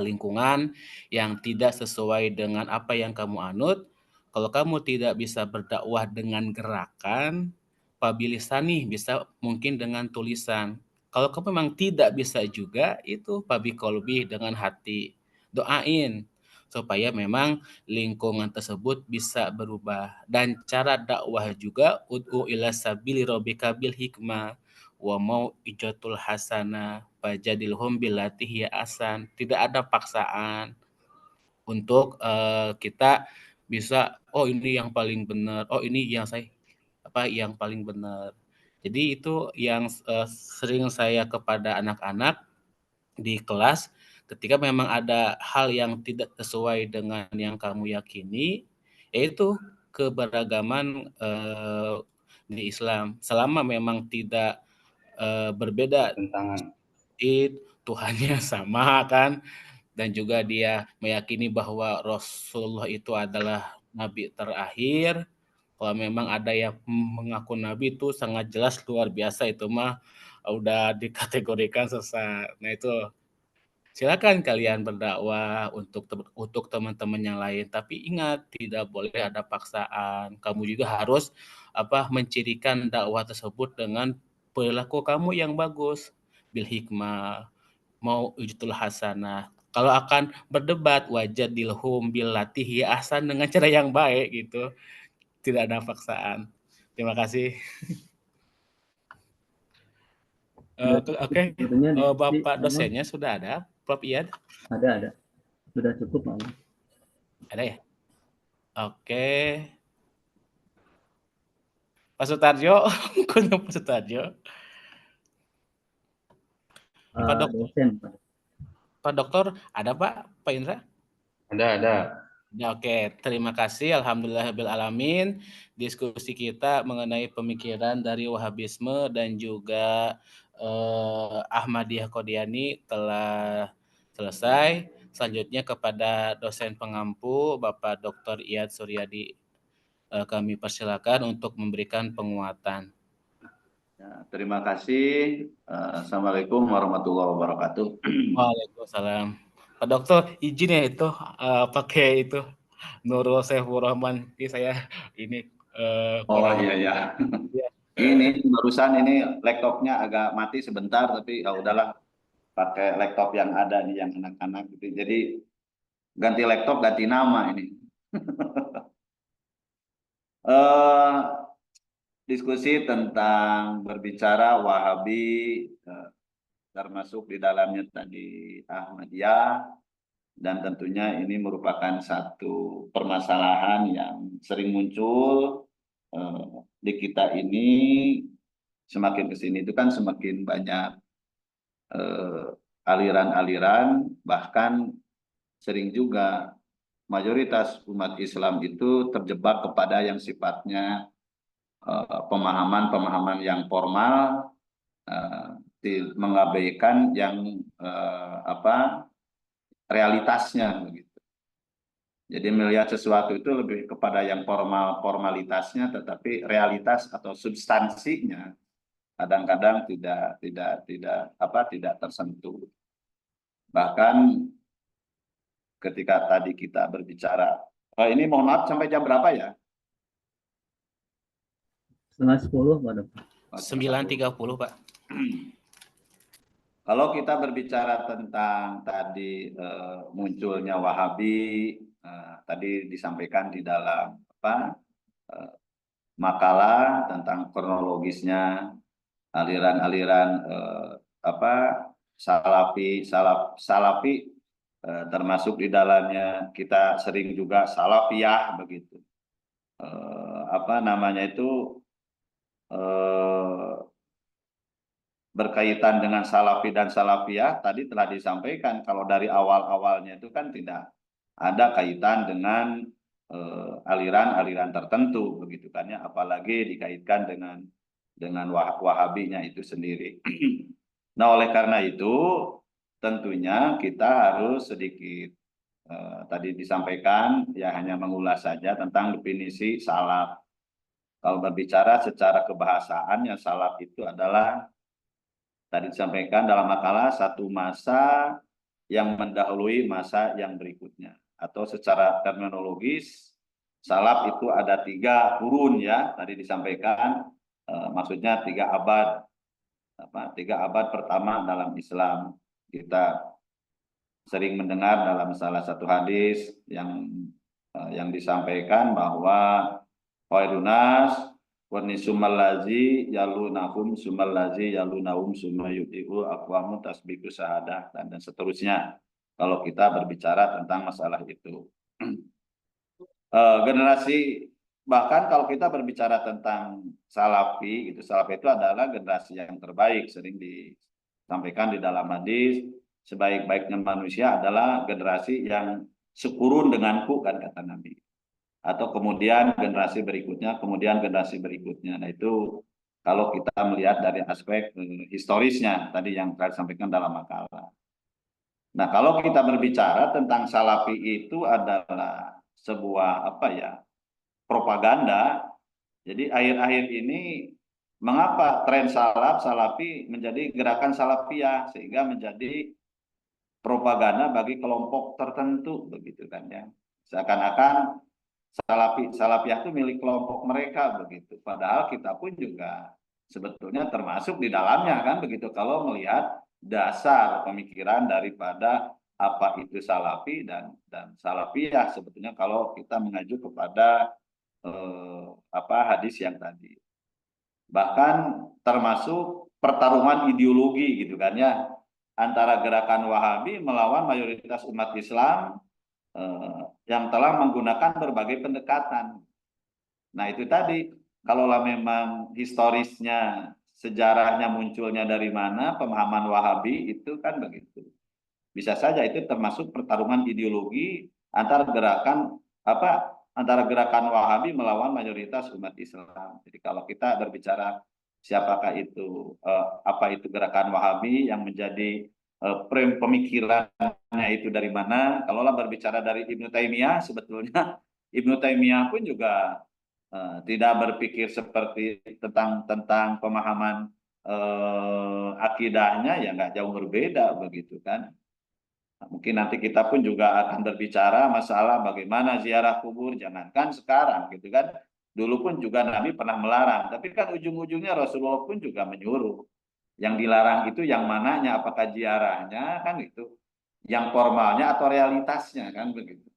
lingkungan yang tidak sesuai dengan apa yang kamu anut, kalau kamu tidak bisa berdakwah dengan gerakan, pabilisani bisa mungkin dengan tulisan. Kalau kamu memang tidak bisa juga, itu pabikolbi dengan hati. Doain supaya memang lingkungan tersebut bisa berubah. Dan cara dakwah juga, ud'u ila sabili rabbika bil hikmah wa mau ijatul hasanah fajadilhum billati hiya asan. Tidak ada paksaan untuk kita bisa, oh ini yang paling benar, oh ini yang paling benar. Jadi itu yang sering saya kepada anak-anak di kelas, ketika memang ada hal yang tidak sesuai dengan yang kamu yakini, yaitu keberagaman di Islam. Selama memang tidak berbeda Tentangan. Tuhannya sama kan, dan juga dia meyakini bahwa Rasulullah itu adalah nabi terakhir. Kalau memang ada yang mengaku nabi itu sangat jelas luar biasa, itu mah udah dikategorikan sesat. Nah itu silakan kalian berdakwah untuk teman-teman yang lain, tapi ingat tidak boleh ada paksaan. Kamu juga harus mencirikan dakwah tersebut dengan perilaku kamu yang bagus, bil hikmah, mau ujutul hasanah. Kalau akan berdebat, wajadilhum billati hiya ahsan, dengan cara yang baik gitu. Tidak ada paksaan. Terima kasih. Oke. Bapak dosennya sudah ada, Prof. Iyad? Ada. Sudah cukup, Pak. Ada ya? Oke. Pak Sutarjo, Pak Sutarjo. Pak Dokter. Dosen, Pak. Pak Dokter, ada Pak? Pak Indra? Ada. Ya, oke, terima kasih. Alhamdulillahirrahmanirrahim. Diskusi kita mengenai pemikiran dari Wahabisme dan juga Ahmadiyah Qodiani telah selesai. Selanjutnya kepada dosen pengampu Bapak Dr. Iyad Suryadi, kami persilakan untuk memberikan penguatan. Ya, terima kasih. Assalamualaikum warahmatullahi wabarakatuh. Waalaikumsalam. Pak Dokter, izin ya itu pakai itu Nurul Saifur Rahman. Ini saya ini oh iya. Ini barusan ini laptopnya agak mati sebentar, tapi ya udahlah, pakai laptop yang ada nih yang anak-anak gitu. Jadi ganti laptop, ganti nama ini. Diskusi tentang berbicara Wahabi, termasuk di dalamnya tadi Ahmadiyah, dan tentunya ini merupakan satu permasalahan yang sering muncul di kita ini. Semakin kesini itu kan semakin banyak aliran-aliran, bahkan sering juga mayoritas umat Islam itu terjebak kepada yang sifatnya pemahaman-pemahaman yang formal, mengabaikan yang realitasnya begitu. Jadi melihat sesuatu itu lebih kepada yang formalitasnya, tetapi realitas atau substansinya kadang-kadang tidak tersentuh. Bahkan ketika tadi kita berbicara, ini mohon maaf sampai jam berapa ya? 9:30 Pak Dokter. 9.30 Pak. Kalau kita berbicara tentang tadi munculnya Wahabi, tadi disampaikan di dalam makalah tentang kronologisnya, aliran-aliran salafi termasuk di dalamnya kita sering juga salafiyah begitu. Berkaitan dengan salafi dan salafiyah tadi telah disampaikan kalau dari awal-awalnya itu kan tidak ada kaitan dengan aliran-aliran tertentu begitu kan ya, apalagi dikaitkan dengan Wahabinya itu sendiri. Nah, oleh karena itu tentunya kita harus sedikit tadi disampaikan ya, hanya mengulas saja tentang definisi salaf. Kalau berbicara secara kebahasaan, ya salaf itu adalah tadi disampaikan dalam makalah satu masa yang mendahului masa yang berikutnya. Atau secara terminologis, salaf itu ada 3 kurun ya, tadi disampaikan, maksudnya 3 abad. 3 abad pertama dalam Islam. Kita sering mendengar dalam salah satu hadis yang disampaikan bahwa khairunas warni sumallazi yalunahum sumallazi yalunahum sumayudihu aqwamu tasbiqu syahadah dan seterusnya. Kalau kita berbicara tentang masalah itu, generasi, bahkan kalau kita berbicara tentang salafi, salafi itu adalah generasi yang terbaik. Sering disampaikan di dalam hadis, sebaik-baiknya manusia adalah generasi yang sekurun denganku, kan kata Nabi. Atau kemudian generasi berikutnya, kemudian generasi berikutnya. Nah itu kalau kita melihat dari aspek historisnya tadi yang saya sampaikan dalam makalah. Nah kalau kita berbicara tentang salafi itu adalah sebuah propaganda. Jadi akhir-akhir ini mengapa tren salafi menjadi gerakan salafiyah sehingga menjadi propaganda bagi kelompok tertentu begitu kan ya. Seakan-akan salafiyah itu milik kelompok mereka begitu. Padahal kita pun juga sebetulnya termasuk di dalamnya kan begitu, kalau melihat dasar pemikiran daripada apa itu salafi dan salafiyah sebetulnya kalau kita mengacu kepada hadis yang tadi. Bahkan termasuk pertarungan ideologi gitu kan ya, antara gerakan Wahabi melawan mayoritas umat Islam yang telah menggunakan berbagai pendekatan. Nah itu tadi, kalaulah memang historisnya, sejarahnya munculnya dari mana, pemahaman Wahabi itu kan begitu. Bisa saja itu termasuk pertarungan ideologi antara gerakan Wahabi melawan mayoritas umat Islam. Jadi kalau kita berbicara siapakah itu, apa itu gerakan Wahabi yang menjadi pemikirannya itu dari mana? Kalaulah berbicara dari Ibnu Taimiyah, sebetulnya Ibnu Taimiyah pun juga tidak berpikir seperti tentang pemahaman akidahnya, ya nggak jauh berbeda begitu kan. Nah, mungkin nanti kita pun juga akan berbicara masalah bagaimana ziarah kubur, jangankan sekarang gitu kan. Dulu pun juga Nabi pernah melarang, tapi kan ujung-ujungnya Rasulullah pun juga menyuruh. Yang dilarang itu yang mananya, apakah ziarahnya kan itu, yang formalnya atau realitasnya kan begitu.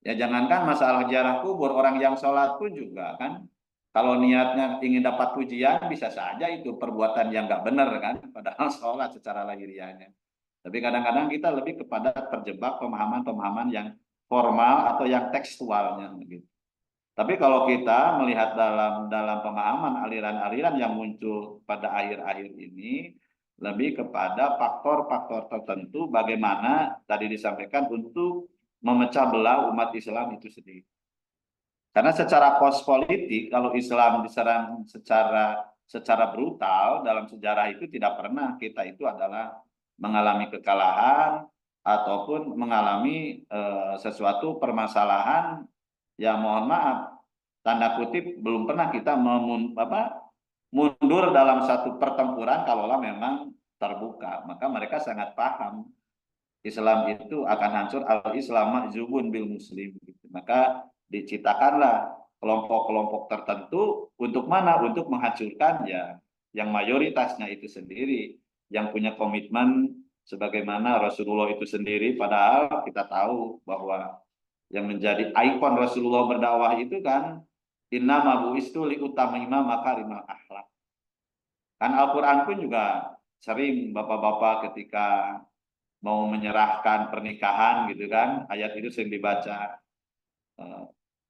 Ya jangankan masalah ziarah kubur, orang yang sholat pun juga kan, kalau niatnya ingin dapat pujian bisa saja itu perbuatan yang nggak benar kan, padahal sholat secara lahiriahnya. Tapi kadang-kadang kita lebih kepada terjebak pemahaman-pemahaman yang formal atau yang tekstualnya begitu. Tapi kalau kita melihat dalam pemahaman aliran-aliran yang muncul pada akhir-akhir ini, lebih kepada faktor-faktor tertentu bagaimana tadi disampaikan untuk memecah belah umat Islam itu sendiri. Karena secara kos politik kalau Islam diserang secara brutal dalam sejarah itu tidak pernah kita itu adalah mengalami kekalahan ataupun mengalami sesuatu permasalahan yang mohon maaf tanda kutip belum pernah kita mundur dalam satu pertempuran kalaulah memang terbuka. Maka mereka sangat paham Islam itu akan hancur, al-Islam ma'zubun bil muslim. Maka diciptakanlah kelompok-kelompok tertentu untuk mana? Untuk menghancurkan ya yang mayoritasnya itu sendiri, yang punya komitmen sebagaimana Rasulullah itu sendiri. Padahal kita tahu bahwa yang menjadi ikon Rasulullah berdakwah itu kan innama bu'istu liutamima makarimal akhlak. Kan Al-Quran pun juga sering bapak-bapak ketika mau menyerahkan pernikahan gitu kan, ayat itu sering dibaca.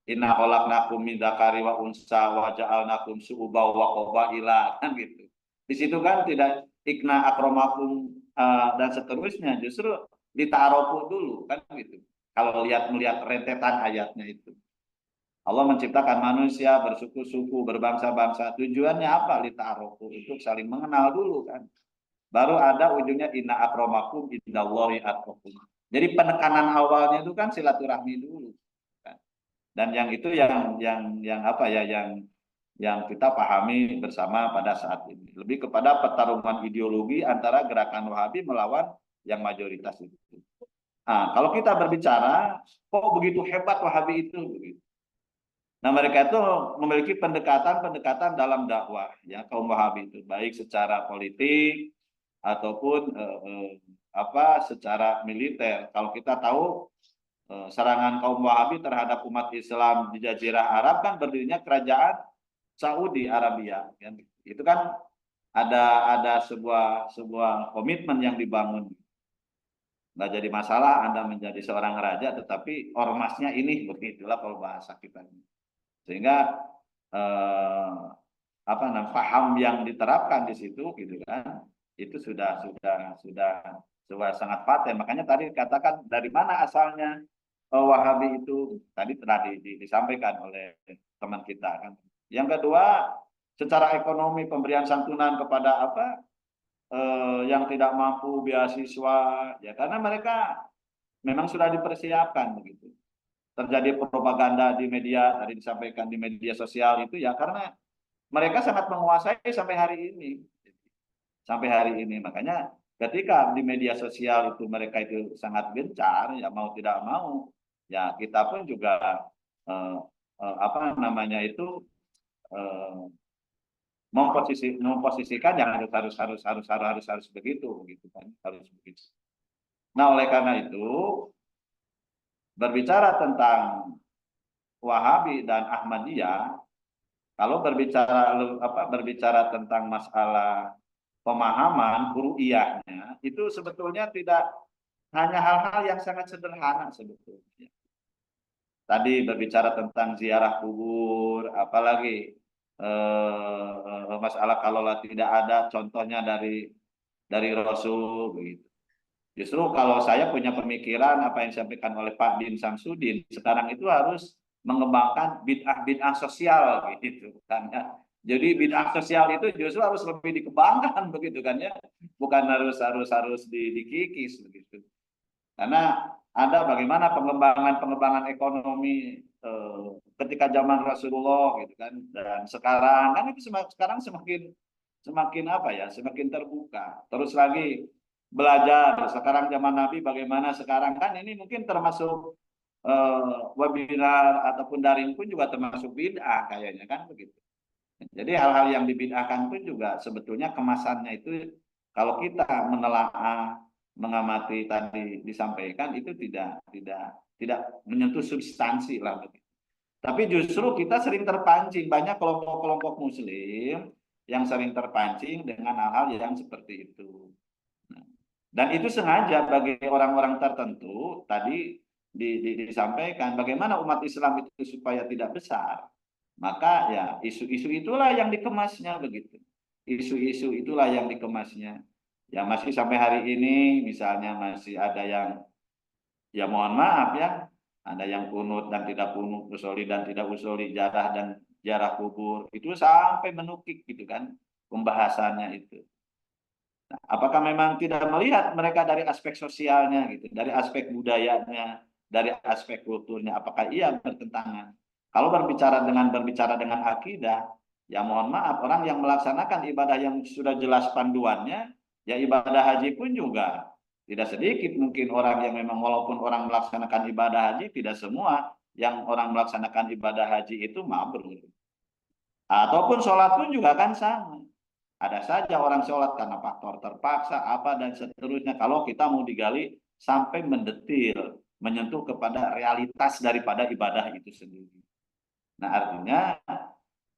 Inna khalaqnakum min dzakari wa unsa wa ja'alnakum syu'uban wa qabaila, kan gitu. Di situ kan tidak ikna akramakum dan seterusnya, justru dita'arofu dulu kan gitu. Kalau melihat rentetan ayatnya itu. Allah menciptakan manusia bersuku-suku, berbangsa-bangsa. Tujuannya apa? Lita'arofu, untuk saling mengenal dulu kan. Baru ada ujungnya inna akramakum indallahi atqakum. Jadi penekanan awalnya itu kan silaturahmi dulu. Kan? Dan yang itu yang kita pahami bersama pada saat ini. Lebih kepada pertarungan ideologi antara gerakan Wahabi melawan yang mayoritas itu. Nah, kalau kita berbicara, kok begitu hebat Wahabi itu? Begitu. Nah, mereka itu memiliki pendekatan dalam dakwah, ya kaum Wahabi itu, baik secara politik ataupun secara militer. Kalau kita tahu serangan kaum Wahabi terhadap umat Islam di Jazirah Arab kan berdirinya kerajaan Saudi Arabia. Kan? Itu kan ada sebuah komitmen yang dibangun. Nggak jadi masalah Anda menjadi seorang raja, tetapi ormasnya ini, begitulah kalau bahasa kita. Sehingga paham yang diterapkan di situ gitu kan, itu sudah sangat paten. Makanya tadi katakan dari mana asalnya Wahabi itu tadi telah disampaikan oleh teman kita kan. Yang kedua, secara ekonomi pemberian santunan kepada yang tidak mampu beasiswa, ya karena mereka memang sudah dipersiapkan begitu. Terjadi propaganda di media, tadi disampaikan di media sosial itu ya karena mereka sangat menguasai sampai hari ini. Sampai hari ini, makanya ketika di media sosial itu mereka itu sangat gencar, ya mau tidak mau, ya kita pun juga memposisikan yang harus begitu kan, harus begitu. Nah, oleh karena itu berbicara tentang Wahabi dan Ahmadiyah, kalau berbicara tentang masalah pemahaman ru'iyahnya, itu sebetulnya tidak hanya hal-hal yang sangat sederhana sebetulnya. Tadi berbicara tentang ziarah kubur, apalagi masalah kalaulah tidak ada contohnya dari Rasul begitu. Justru kalau saya punya pemikiran apa yang disampaikan oleh Pak Din Samsudin, sekarang itu harus mengembangkan bid'ah sosial gitu kan ya. Jadi bid'ah sosial itu justru harus lebih dikembangkan begitu kan ya, bukan harus dikikis begitu. Karena ada bagaimana pengembangan ekonomi ketika zaman Rasulullah gitu kan, dan sekarang kan itu sekarang semakin terbuka. Terus lagi belajar sekarang zaman Nabi bagaimana sekarang kan ini mungkin termasuk webinar ataupun daring pun juga termasuk bid'ah kayaknya kan begitu. Jadi hal-hal yang dibid'ahkan pun juga sebetulnya kemasannya itu kalau kita menelaah mengamati tadi disampaikan itu tidak menyentuh substansi lah begitu. Tapi justru kita sering terpancing, banyak kelompok-kelompok muslim yang sering terpancing dengan hal-hal yang seperti itu. Dan itu sengaja bagi orang-orang tertentu tadi disampaikan bagaimana umat Islam itu supaya tidak besar. Maka ya isu-isu itulah yang dikemasnya begitu. Isu-isu itulah yang dikemasnya. yang masih sampai hari ini misalnya masih ada yang, ya mohon maaf ya, ada yang kunut dan tidak kunut, usuli dan tidak usuli, jarah dan jarah kubur, itu sampai menukik gitu kan pembahasannya itu. Nah, apakah memang tidak melihat mereka dari aspek sosialnya gitu, dari aspek budayanya, dari aspek kulturnya, apakah iya bertentangan? Kalau berbicara dengan akidah, ya mohon maaf, orang yang melaksanakan ibadah yang sudah jelas panduannya, ya ibadah haji pun juga tidak sedikit mungkin orang yang memang walaupun orang melaksanakan ibadah haji, tidak semua yang orang melaksanakan ibadah haji itu mabrur. Ataupun sholat pun juga kan sama. Ada saja orang sholat karena faktor terpaksa, apa dan seterusnya. Kalau kita mau digali sampai mendetil, menyentuh kepada realitas daripada ibadah itu sendiri. Nah artinya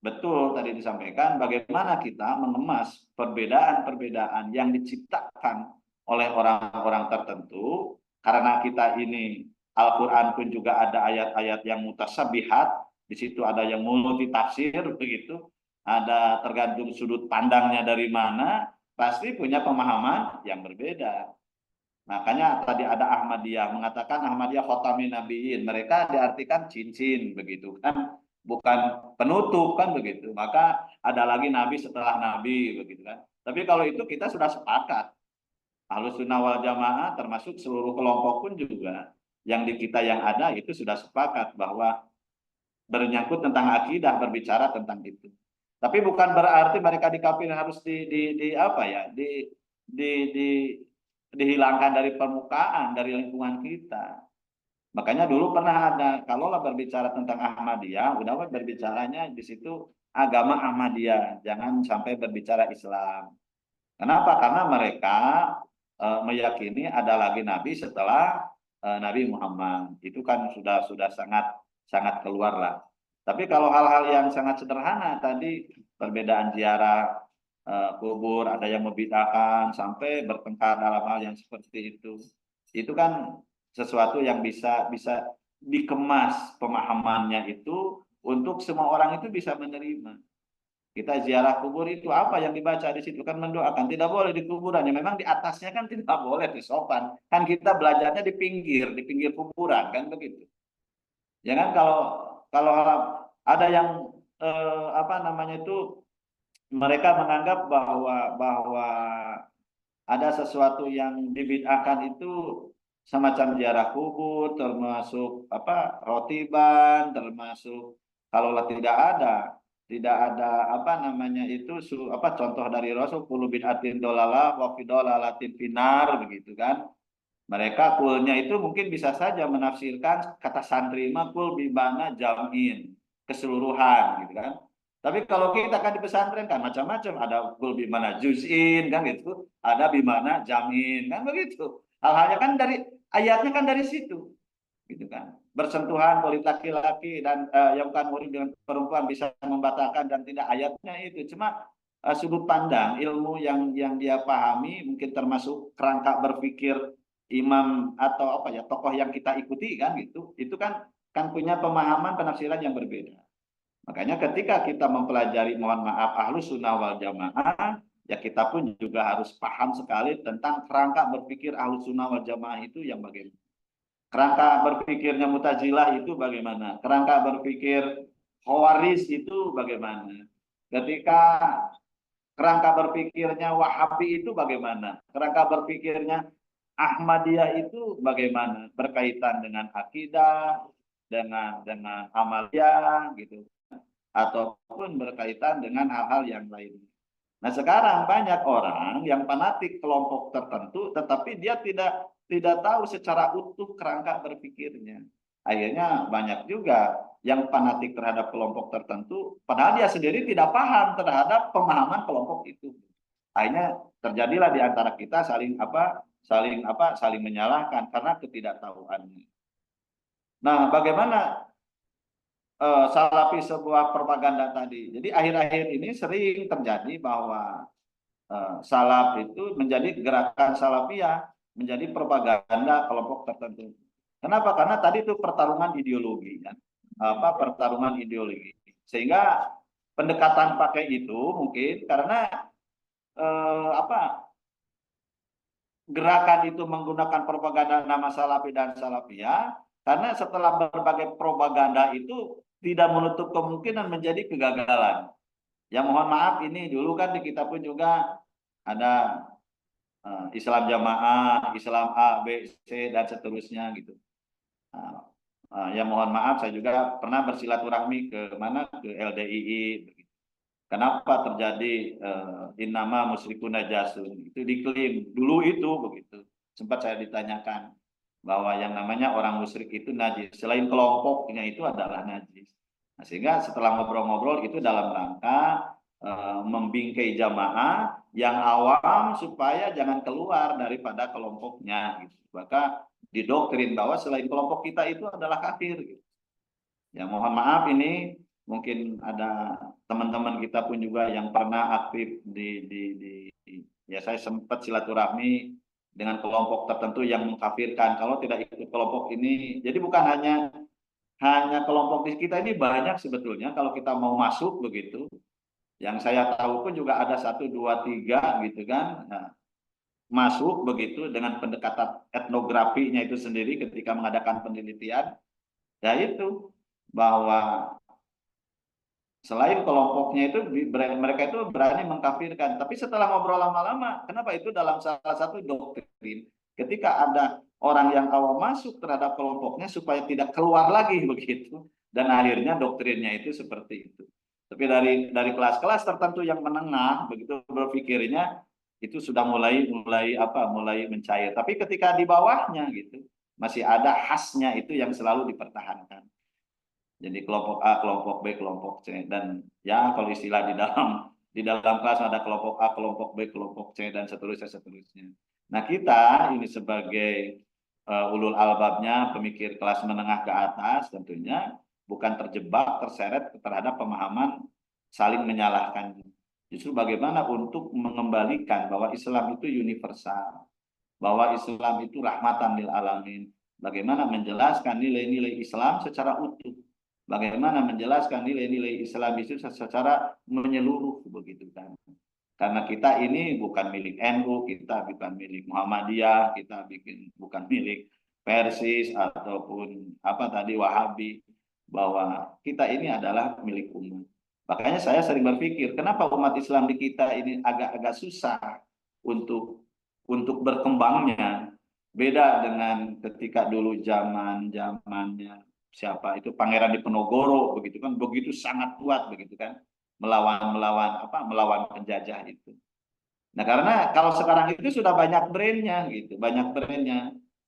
betul tadi disampaikan bagaimana kita mengemas perbedaan-perbedaan yang diciptakan oleh orang-orang tertentu, karena kita ini Al-Quran pun juga ada ayat-ayat yang mutasyabihat, di situ ada yang multitafsir begitu, ada tergantung sudut pandangnya dari mana, pasti punya pemahaman yang berbeda. Makanya tadi ada Ahmadiyah mengatakan Ahmadiyah khotamin nabiin, mereka diartikan cincin begitu kan, bukan penutup kan begitu. Maka ada lagi nabi setelah nabi begitu kan. Tapi kalau itu kita sudah sepakat, Ahlus Sunnah wal Jamaah termasuk seluruh kelompok pun juga yang di kita yang ada itu sudah sepakat bahwa bernyangkut tentang akidah berbicara tentang itu. Tapi bukan berarti mereka dikafirkan harus dihilangkan dari permukaan, dari lingkungan kita. Makanya dulu pernah ada, kalaulah berbicara tentang Ahmadiyah, udah berbicaranya di situ agama Ahmadiyah, jangan sampai berbicara Islam. Kenapa? Karena mereka meyakini ada lagi nabi setelah Nabi Muhammad. Itu kan sudah sangat keluar lah. Tapi kalau hal-hal yang sangat sederhana tadi, perbedaan ziarah kubur, ada yang membid'ahkan sampai bertengkar dalam hal yang seperti itu kan sesuatu yang bisa dikemas pemahamannya itu untuk semua orang itu bisa menerima. Kita ziarah kubur itu apa yang dibaca di situ kan mendoakan, tidak boleh di kuburan, ya memang di atasnya kan tidak boleh di sopan, kan kita belajarnya di pinggir kuburan kan begitu. Ya kan kalau ada yang mereka menganggap bahwa ada sesuatu yang dibid'ahkan itu semacam ziarah kubur, termasuk rotiban, termasuk kalaulah tidak ada contoh dari Rasul, kullu bid'atin dolalah wa fi dolalatin finar begitu kan. Mereka kulnya itu mungkin bisa saja menafsirkan kata santri kul bimana jamin, keseluruhan gitu kan. Tapi kalau kita kan di pesantren kan macam-macam, ada kul bimana juz'in kan gitu, ada bimana jamin kan begitu. Hal-halnya kan dari ayatnya kan dari situ. Gitu kan. Bersentuhan murid laki-laki dan yang bukan murid dengan perempuan bisa membatalkan dan tidak, ayatnya itu. Cuma sudut pandang ilmu yang dia pahami mungkin termasuk kerangka berpikir imam atau tokoh yang kita ikuti kan gitu. Itu kan punya pemahaman penafsiran yang berbeda. Makanya ketika kita mempelajari mohon maaf Ahlus Sunnah wal Jamaah, ya kita pun juga harus paham sekali tentang kerangka berpikir Ahlus Sunnah wal Jamaah itu yang bagaimana. Kerangka berpikirnya Mu'tazilah itu bagaimana? Kerangka berpikir Khawarij itu bagaimana? Ketika kerangka berpikirnya Wahabi itu bagaimana? Kerangka berpikirnya Ahmadiyah itu bagaimana? Berkaitan dengan akidah, dengan amaliyah gitu. Ataupun berkaitan dengan hal-hal yang lain. Nah sekarang banyak orang yang fanatik kelompok tertentu, tetapi dia tidak tahu secara utuh kerangka berpikirnya. Akhirnya banyak juga yang fanatik terhadap kelompok tertentu, padahal dia sendiri tidak paham terhadap pemahaman kelompok itu. Akhirnya terjadilah di antara kita saling menyalahkan karena ketidaktahuannya. Nah, bagaimana salafi sebuah propaganda tadi? Jadi akhir-akhir ini sering terjadi bahwa salaf itu menjadi gerakan salafiyah, menjadi propaganda kelompok tertentu. Kenapa? Karena tadi itu pertarungan ideologi kan. Pertarungan ideologi. Sehingga pendekatan pakai itu mungkin karena gerakan itu menggunakan propaganda nama Salafi dan Salafiyah, karena setelah berbagai propaganda itu tidak menutup kemungkinan menjadi kegagalan. Ya mohon maaf, ini dulu kan di kita pun juga ada Islam Jamaah, Islam A, B, C, dan seterusnya gitu. Ya mohon maaf, saya juga pernah bersilaturahmi ke mana, ke LDII. Kenapa terjadi innama musyrikun najasun, itu diklaim dulu itu begitu. Sempat saya ditanyakan bahwa yang namanya orang musyrik itu najis, selain kelompoknya itu adalah najis. Nah, sehingga setelah ngobrol-ngobrol itu dalam rangka membingkai jamaah yang awam supaya jangan keluar daripada kelompoknya gitu. Maka didoktrin bahwa selain kelompok kita itu adalah kafir gitu. Ya mohon maaf, ini mungkin ada teman-teman kita pun juga yang pernah aktif ya saya sempat silaturahmi dengan kelompok tertentu yang mengkafirkan kalau tidak ikut kelompok ini. Jadi bukan hanya kelompok di kita ini, banyak sebetulnya kalau kita mau masuk begitu. Yang saya tahu pun juga ada 1, 2, 3 gitu kan. Nah, masuk begitu dengan pendekatan etnografinya itu sendiri ketika mengadakan penelitian, ya itu bahwa selain kelompoknya itu mereka itu berani mengkafirkan. Tapi setelah ngobrol lama-lama, kenapa itu dalam salah satu doktrin, ketika ada orang yang awal masuk terhadap kelompoknya supaya tidak keluar lagi begitu, dan akhirnya doktrinnya itu seperti itu. Tapi dari kelas-kelas tertentu yang menengah begitu berpikirnya itu sudah mulai mencair. Tapi ketika di bawahnya gitu masih ada khasnya itu yang selalu dipertahankan. Jadi kelompok A, kelompok B, kelompok C, dan ya kalau istilah di dalam kelas ada kelompok A, kelompok B, kelompok C, dan seterusnya. Nah kita ini sebagai ulul albabnya, pemikir kelas menengah ke atas tentunya bukan terjebak, terseret terhadap pemahaman saling menyalahkan. Justru bagaimana untuk mengembalikan bahwa Islam itu universal, bahwa Islam itu rahmatan lil alamin. Bagaimana menjelaskan nilai-nilai Islam secara utuh. Bagaimana menjelaskan nilai-nilai Islam itu secara menyeluruh begitu kan. Karena kita ini bukan milik NU, kita bukan milik Muhammadiyah, kita bukan milik Persis ataupun Wahabi, bahwa kita ini adalah milik umat. Makanya saya sering berpikir, kenapa umat Islam di kita ini agak-agak susah untuk berkembangnya. Beda dengan ketika dulu zamannya siapa itu Pangeran Diponegoro begitu kan, begitu sangat kuat begitu kan, melawan penjajah itu. Nah karena kalau sekarang itu sudah banyak brandnya gitu,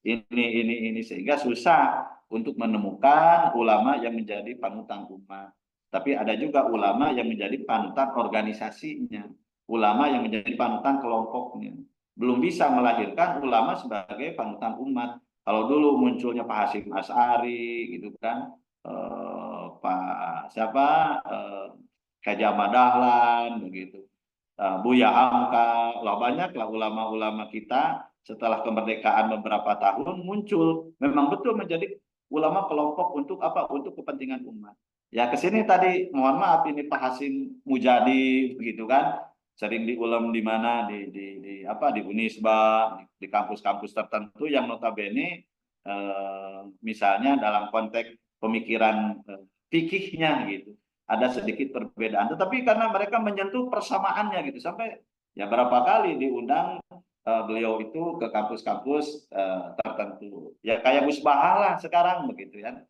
ini sehingga susah untuk menemukan ulama yang menjadi panutan umat. Tapi ada juga ulama yang menjadi panutan organisasinya, ulama yang menjadi panutan kelompoknya. Belum bisa melahirkan ulama sebagai panutan umat. Kalau dulu munculnya Pak Hasyim Asy'ari gitu kan, Haji Ahmad Dahlan begitu, Buya Hamka, banyaklah ulama-ulama kita setelah kemerdekaan beberapa tahun muncul, memang betul menjadi ulama kelompok untuk untuk kepentingan umat. Ya kesini tadi mohon maaf ini Pak Hasyim Mujadi begitu kan, sering diulam di mana di Unisba, di kampus-kampus tertentu yang notabene misalnya dalam konteks pemikiran fikihnya gitu ada sedikit perbedaan, tetapi karena mereka menyentuh persamaannya gitu, sampai ya berapa kali diundang beliau itu ke kampus-kampus tertentu, ya kayak Gus Baha lah sekarang begitu ya.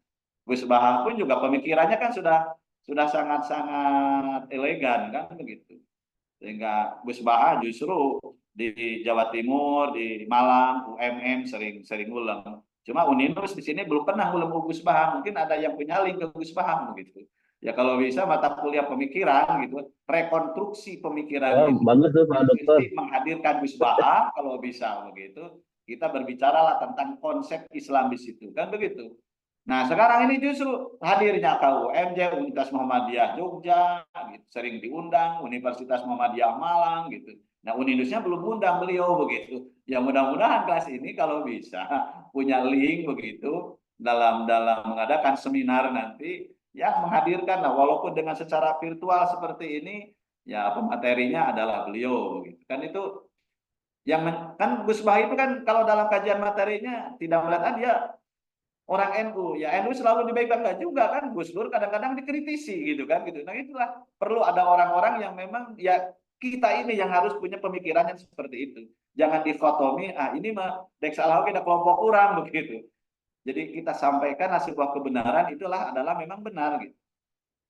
Gus Baha pun juga pemikirannya kan sudah sangat-sangat elegan kan begitu. Sehingga Gus Baha justru di Jawa Timur, di Malang, UMM sering ulang. Cuma Uninus di sini belum pernah ulang Gus Baha. Mungkin ada yang punya link ke Gus Baha begitu. Ya kalau bisa mata kuliah pemikiran gitu, rekonstruksi pemikiran itu. Bagus tuh Pak Dokter. Menghadirkan Gus Baha kalau bisa begitu. Kita berbicaralah tentang konsep Islam di situ kan begitu. Nah sekarang ini justru hadirnya KUMJ, Universitas Muhammadiyah Jogja, gitu, sering diundang, Universitas Muhammadiyah Malang, gitu. Nah Uninusnya belum undang beliau begitu. Ya mudah-mudahan kelas ini kalau bisa punya link begitu dalam mengadakan seminar nanti yang menghadirkan, walaupun dengan secara virtual seperti ini, ya pematerinya adalah beliau, gitu. Kan itu Kan Gus Bah itu kan kalau dalam kajian materinya tidak melihat dia orang NU, ya NU selalu dibaik-baik juga kan, Gus Dur kadang-kadang dikritisi gitu kan gitu. Nah itulah perlu ada orang-orang yang memang ya kita ini yang harus punya pemikiran yang seperti itu. Jangan dikotomi, ini mah Dek Salah kita kelompok kurang begitu. Jadi kita sampaikan sebuah kebenaran itulah adalah memang benar gitu.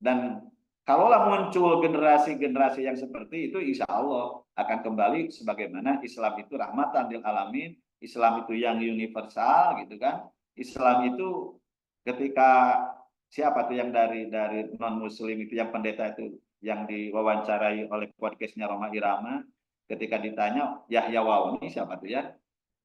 Dan kalaulah muncul generasi-generasi yang seperti itu, insya Allah akan kembali sebagaimana Islam itu rahmatan lil alamin, Islam itu yang universal gitu kan. Islam itu ketika siapa tuh yang dari non muslim itu yang pendeta itu yang diwawancarai oleh podcastnya Roma Irama, ketika ditanya Yahya Wauni siapa tuh ya,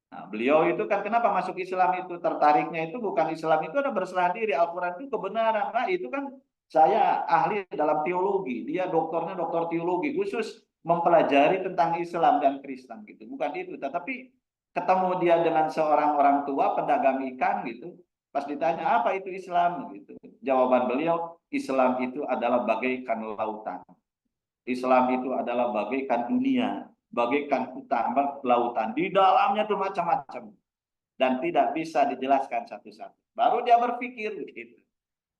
nah, beliau itu kan kenapa masuk Islam itu tertariknya itu bukan Islam itu ada berserah diri, Al-Quran itu kebenaran. Nah itu kan saya ahli dalam teologi, dia doktornya doktor teologi khusus mempelajari tentang Islam dan Kristen gitu, bukan itu. Tetapi ketemu dia dengan seorang orang tua pedagang ikan gitu, pas ditanya apa itu Islam gitu, jawaban beliau, Islam itu adalah bagaikan lautan, Islam itu adalah bagaikan dunia, bagaikan hutan lautan, di dalamnya tuh macam-macam dan tidak bisa dijelaskan satu-satu. Baru dia berpikir gitu.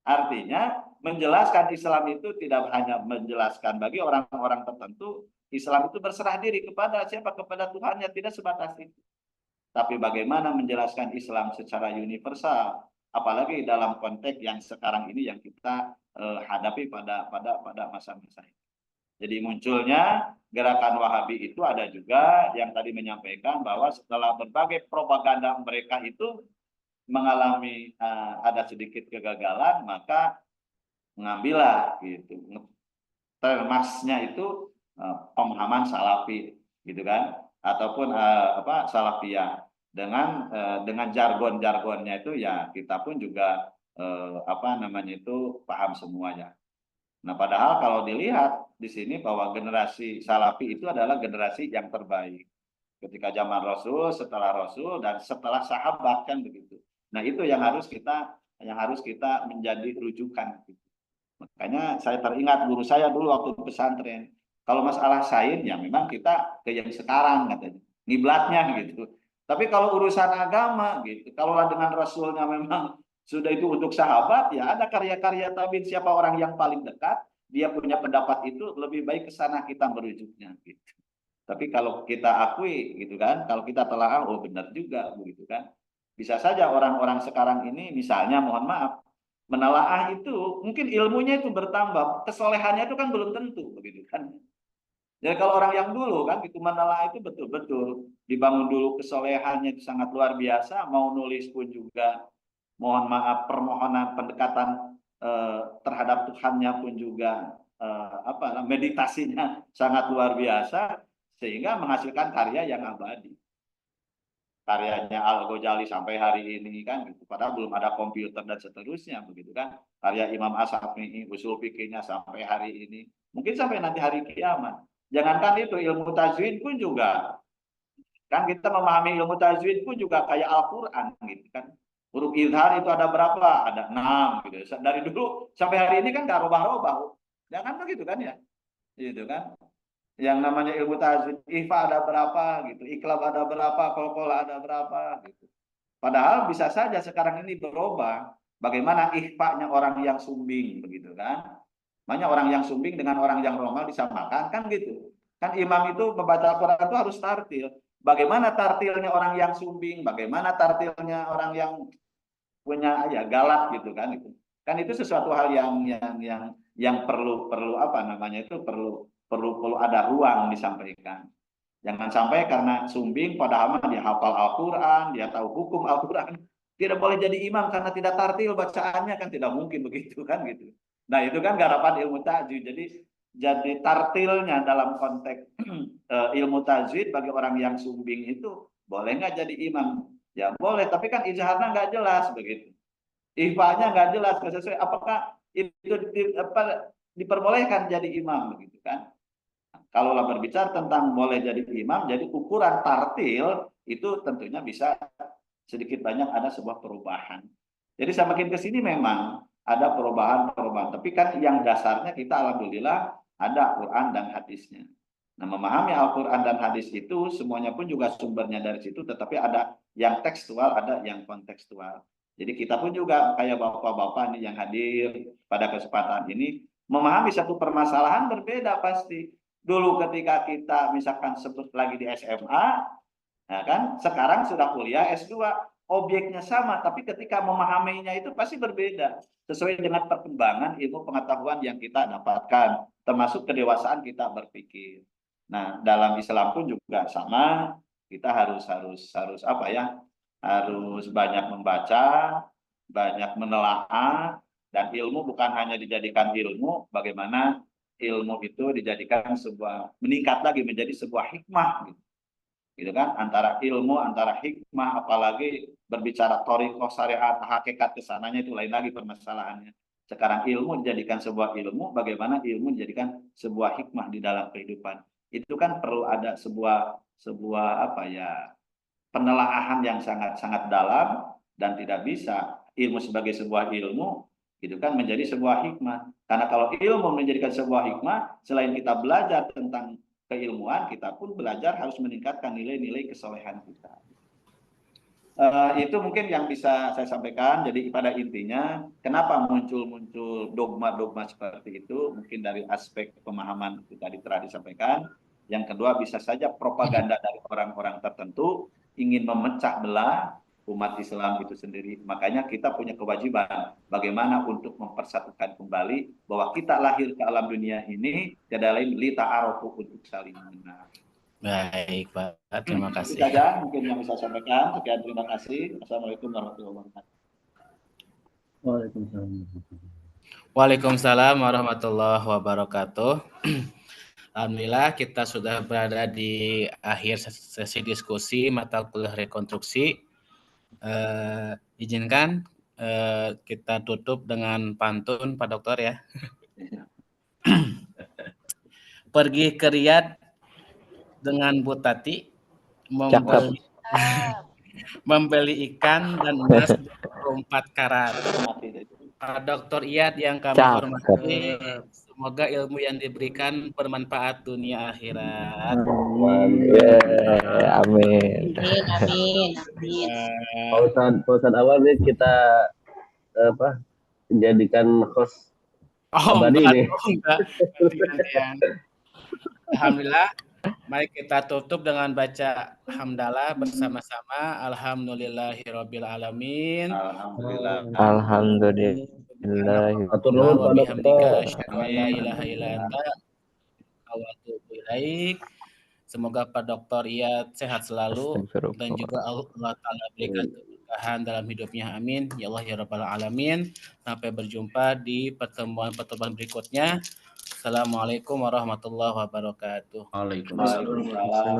Artinya menjelaskan Islam itu tidak hanya menjelaskan bagi orang-orang tertentu, Islam itu berserah diri kepada siapa? Kepada Tuhannya, tidak sebatas itu. Tapi bagaimana menjelaskan Islam secara universal, apalagi dalam konteks yang sekarang ini yang kita hadapi pada masa-masa ini. Jadi munculnya gerakan Wahabi itu ada juga yang tadi menyampaikan bahwa setelah berbagai propaganda mereka itu mengalami ada sedikit kegagalan, maka mengambillah gitu termasnya itu pemahaman salafi gitu kan, ataupun salafiyah dengan jargon-jargonnya itu ya kita pun juga paham semuanya. Nah, padahal kalau dilihat di sini bahwa generasi salafi itu adalah generasi yang terbaik ketika zaman Rasul, setelah Rasul, dan setelah sahabat kan begitu. Nah, itu yang harus kita menjadi rujukan. Gitu. Makanya saya teringat guru saya dulu waktu pesantren. Kalau masalah sains ya memang kita ke yang sekarang katanya, ngiblatnya gitu. Tapi kalau urusan agama gitu, kalaulah dengan Rasulnya memang sudah itu untuk sahabat, ya ada karya-karya tabiin siapa orang yang paling dekat, dia punya pendapat itu lebih baik ke sana kita merujuknya gitu. Tapi kalau kita akui gitu kan, kalau kita telah oh benar juga begitu kan. Bisa saja orang-orang sekarang ini misalnya mohon maaf menelaah itu mungkin ilmunya itu bertambah, kesolehannya itu kan belum tentu begitu kan. Jadi kalau orang yang dulu kan itu menelaah itu betul-betul dibangun dulu kesolehannya itu sangat luar biasa, mau nulis pun juga mohon maaf permohonan pendekatan terhadap Tuhannya pun juga meditasinya sangat luar biasa sehingga menghasilkan karya yang abadi. Karyanya Al-Ghazali sampai hari ini kan gitu. Padahal belum ada komputer dan seterusnya begitu kan. Karya Imam As-Syafi'i usul fikihnya sampai hari ini. Mungkin sampai nanti hari kiamat. Jangankan itu ilmu tajwid pun juga kan kita memahami ilmu tajwid pun juga kayak Al-Qur'an gitu kan. Huruf izhar itu ada berapa? Ada 6 gitu. Dari dulu sampai hari ini kan enggak robah-robah. Jangan begitu kan ya. Gitu kan. Yang namanya ilmu tajwid, ifa ada berapa gitu, iklab ada berapa, qalqalah ada berapa gitu. Padahal bisa saja sekarang ini berubah. Bagaimana ikhfa'nya orang yang sumbing begitu kan? Makanya orang yang sumbing dengan orang yang romal disamakan kan gitu. Kan imam itu membaca Al-Qur'an itu harus tartil. Bagaimana tartilnya orang yang sumbing, bagaimana tartilnya orang yang punya ya galak gitu kan itu. Kan itu sesuatu hal yang perlu ada ruang disampaikan. Jangan sampai karena sumbing padahal dia hafal Al-Qur'an, dia tahu hukum Al-Qur'an, tidak boleh jadi imam karena tidak tartil bacaannya kan tidak mungkin begitu kan gitu. Nah, itu kan garapan ilmu tajwid. Jadi tartilnya dalam konteks ilmu tajwid bagi orang yang sumbing itu boleh nggak jadi imam? Ya boleh, tapi kan izharnya nggak jelas begitu. Ifanya nggak jelas sesuai apakah itu diperbolehkan jadi imam begitu kan? Kalaulah berbicara tentang boleh jadi imam, jadi ukuran tartil itu tentunya bisa sedikit banyak ada sebuah perubahan. Jadi semakin ke sini memang ada perubahan. Tapi kan yang dasarnya kita alhamdulillah ada Quran dan hadisnya. Nah, memahami Al-Quran dan hadis itu semuanya pun juga sumbernya dari situ, tetapi ada yang tekstual, ada yang kontekstual. Jadi kita pun juga kayak bapak-bapak nih yang hadir pada kesempatan ini, memahami satu permasalahan berbeda pasti. Dulu ketika kita misalkan sebut lagi di SMA, nah kan sekarang sudah kuliah S2, objeknya sama, tapi ketika memahaminya itu pasti berbeda. Sesuai dengan perkembangan ilmu pengetahuan yang kita dapatkan, termasuk kedewasaan kita berpikir. Nah, dalam Islam pun juga sama, kita harus apa ya? Harus banyak membaca, banyak menelaah, dan ilmu bukan hanya dijadikan ilmu, bagaimana ilmu itu dijadikan sebuah, meningkat lagi menjadi sebuah hikmah gitu kan, antara ilmu, antara hikmah, apalagi berbicara thariqah syariat, hakikat kesananya itu lain lagi permasalahannya. Sekarang ilmu dijadikan sebuah ilmu, bagaimana ilmu dijadikan sebuah hikmah di dalam kehidupan. Itu kan perlu ada sebuah apa ya, penelaahan yang sangat dalam, dan tidak bisa ilmu sebagai sebuah ilmu gitu kan menjadi sebuah hikmah. Karena kalau ilmu menjadikan sebuah hikmah, selain kita belajar tentang keilmuan, kita pun belajar harus meningkatkan nilai-nilai kesolehan kita. Itu mungkin yang bisa saya sampaikan. Jadi pada intinya, kenapa muncul dogma-dogma seperti itu? Mungkin dari aspek pemahaman itu tadi telah disampaikan. Yang kedua, bisa saja propaganda dari orang-orang tertentu ingin memecah belah umat Islam itu sendiri. Makanya kita punya kewajiban bagaimana untuk mempersatukan kembali bahwa kita lahir ke alam dunia ini tiada lain li ta'arufu, untuk saling mengenal. Baik, Pak. Terima kasih. Itu saja mungkin yang bisa saya sampaikan. Sekian, terima kasih. Assalamualaikum warahmatullahi wabarakatuh. Waalaikumsalam warahmatullahi wabarakatuh. Alhamdulillah kita sudah berada di akhir sesi diskusi mata kuliah rekonstruksi. Izinkan kita tutup dengan pantun Pak Dokter ya. Pergi ke Riyadh dengan Bu Tati membeli ikan dan emas 24 karat. Pak Dr. Iyad yang kami hormati, semoga ilmu yang diberikan bermanfaat dunia akhirat. Amin. Amin. Pak Ustadz awal nih kita jadikan host abadi nih. Alhamdulillah. Mari kita tutup dengan baca hamdalah bersama-sama. Alhamdulillahirabbil alamin. Alhamdulillah. Wa bihamdika asyhadu an la ilaha illa anta wa atubu ilaik. Semoga Pak Dr. Iyad sehat selalu dan juga Allah Ta'ala berikan keberkahan dalam hidupnya. Amin. Ya Allah ya Rabbal alamin. Sampai berjumpa di pertemuan berikutnya. Assalamualaikum warahmatullahi wabarakatuh. Waalaikumsalam.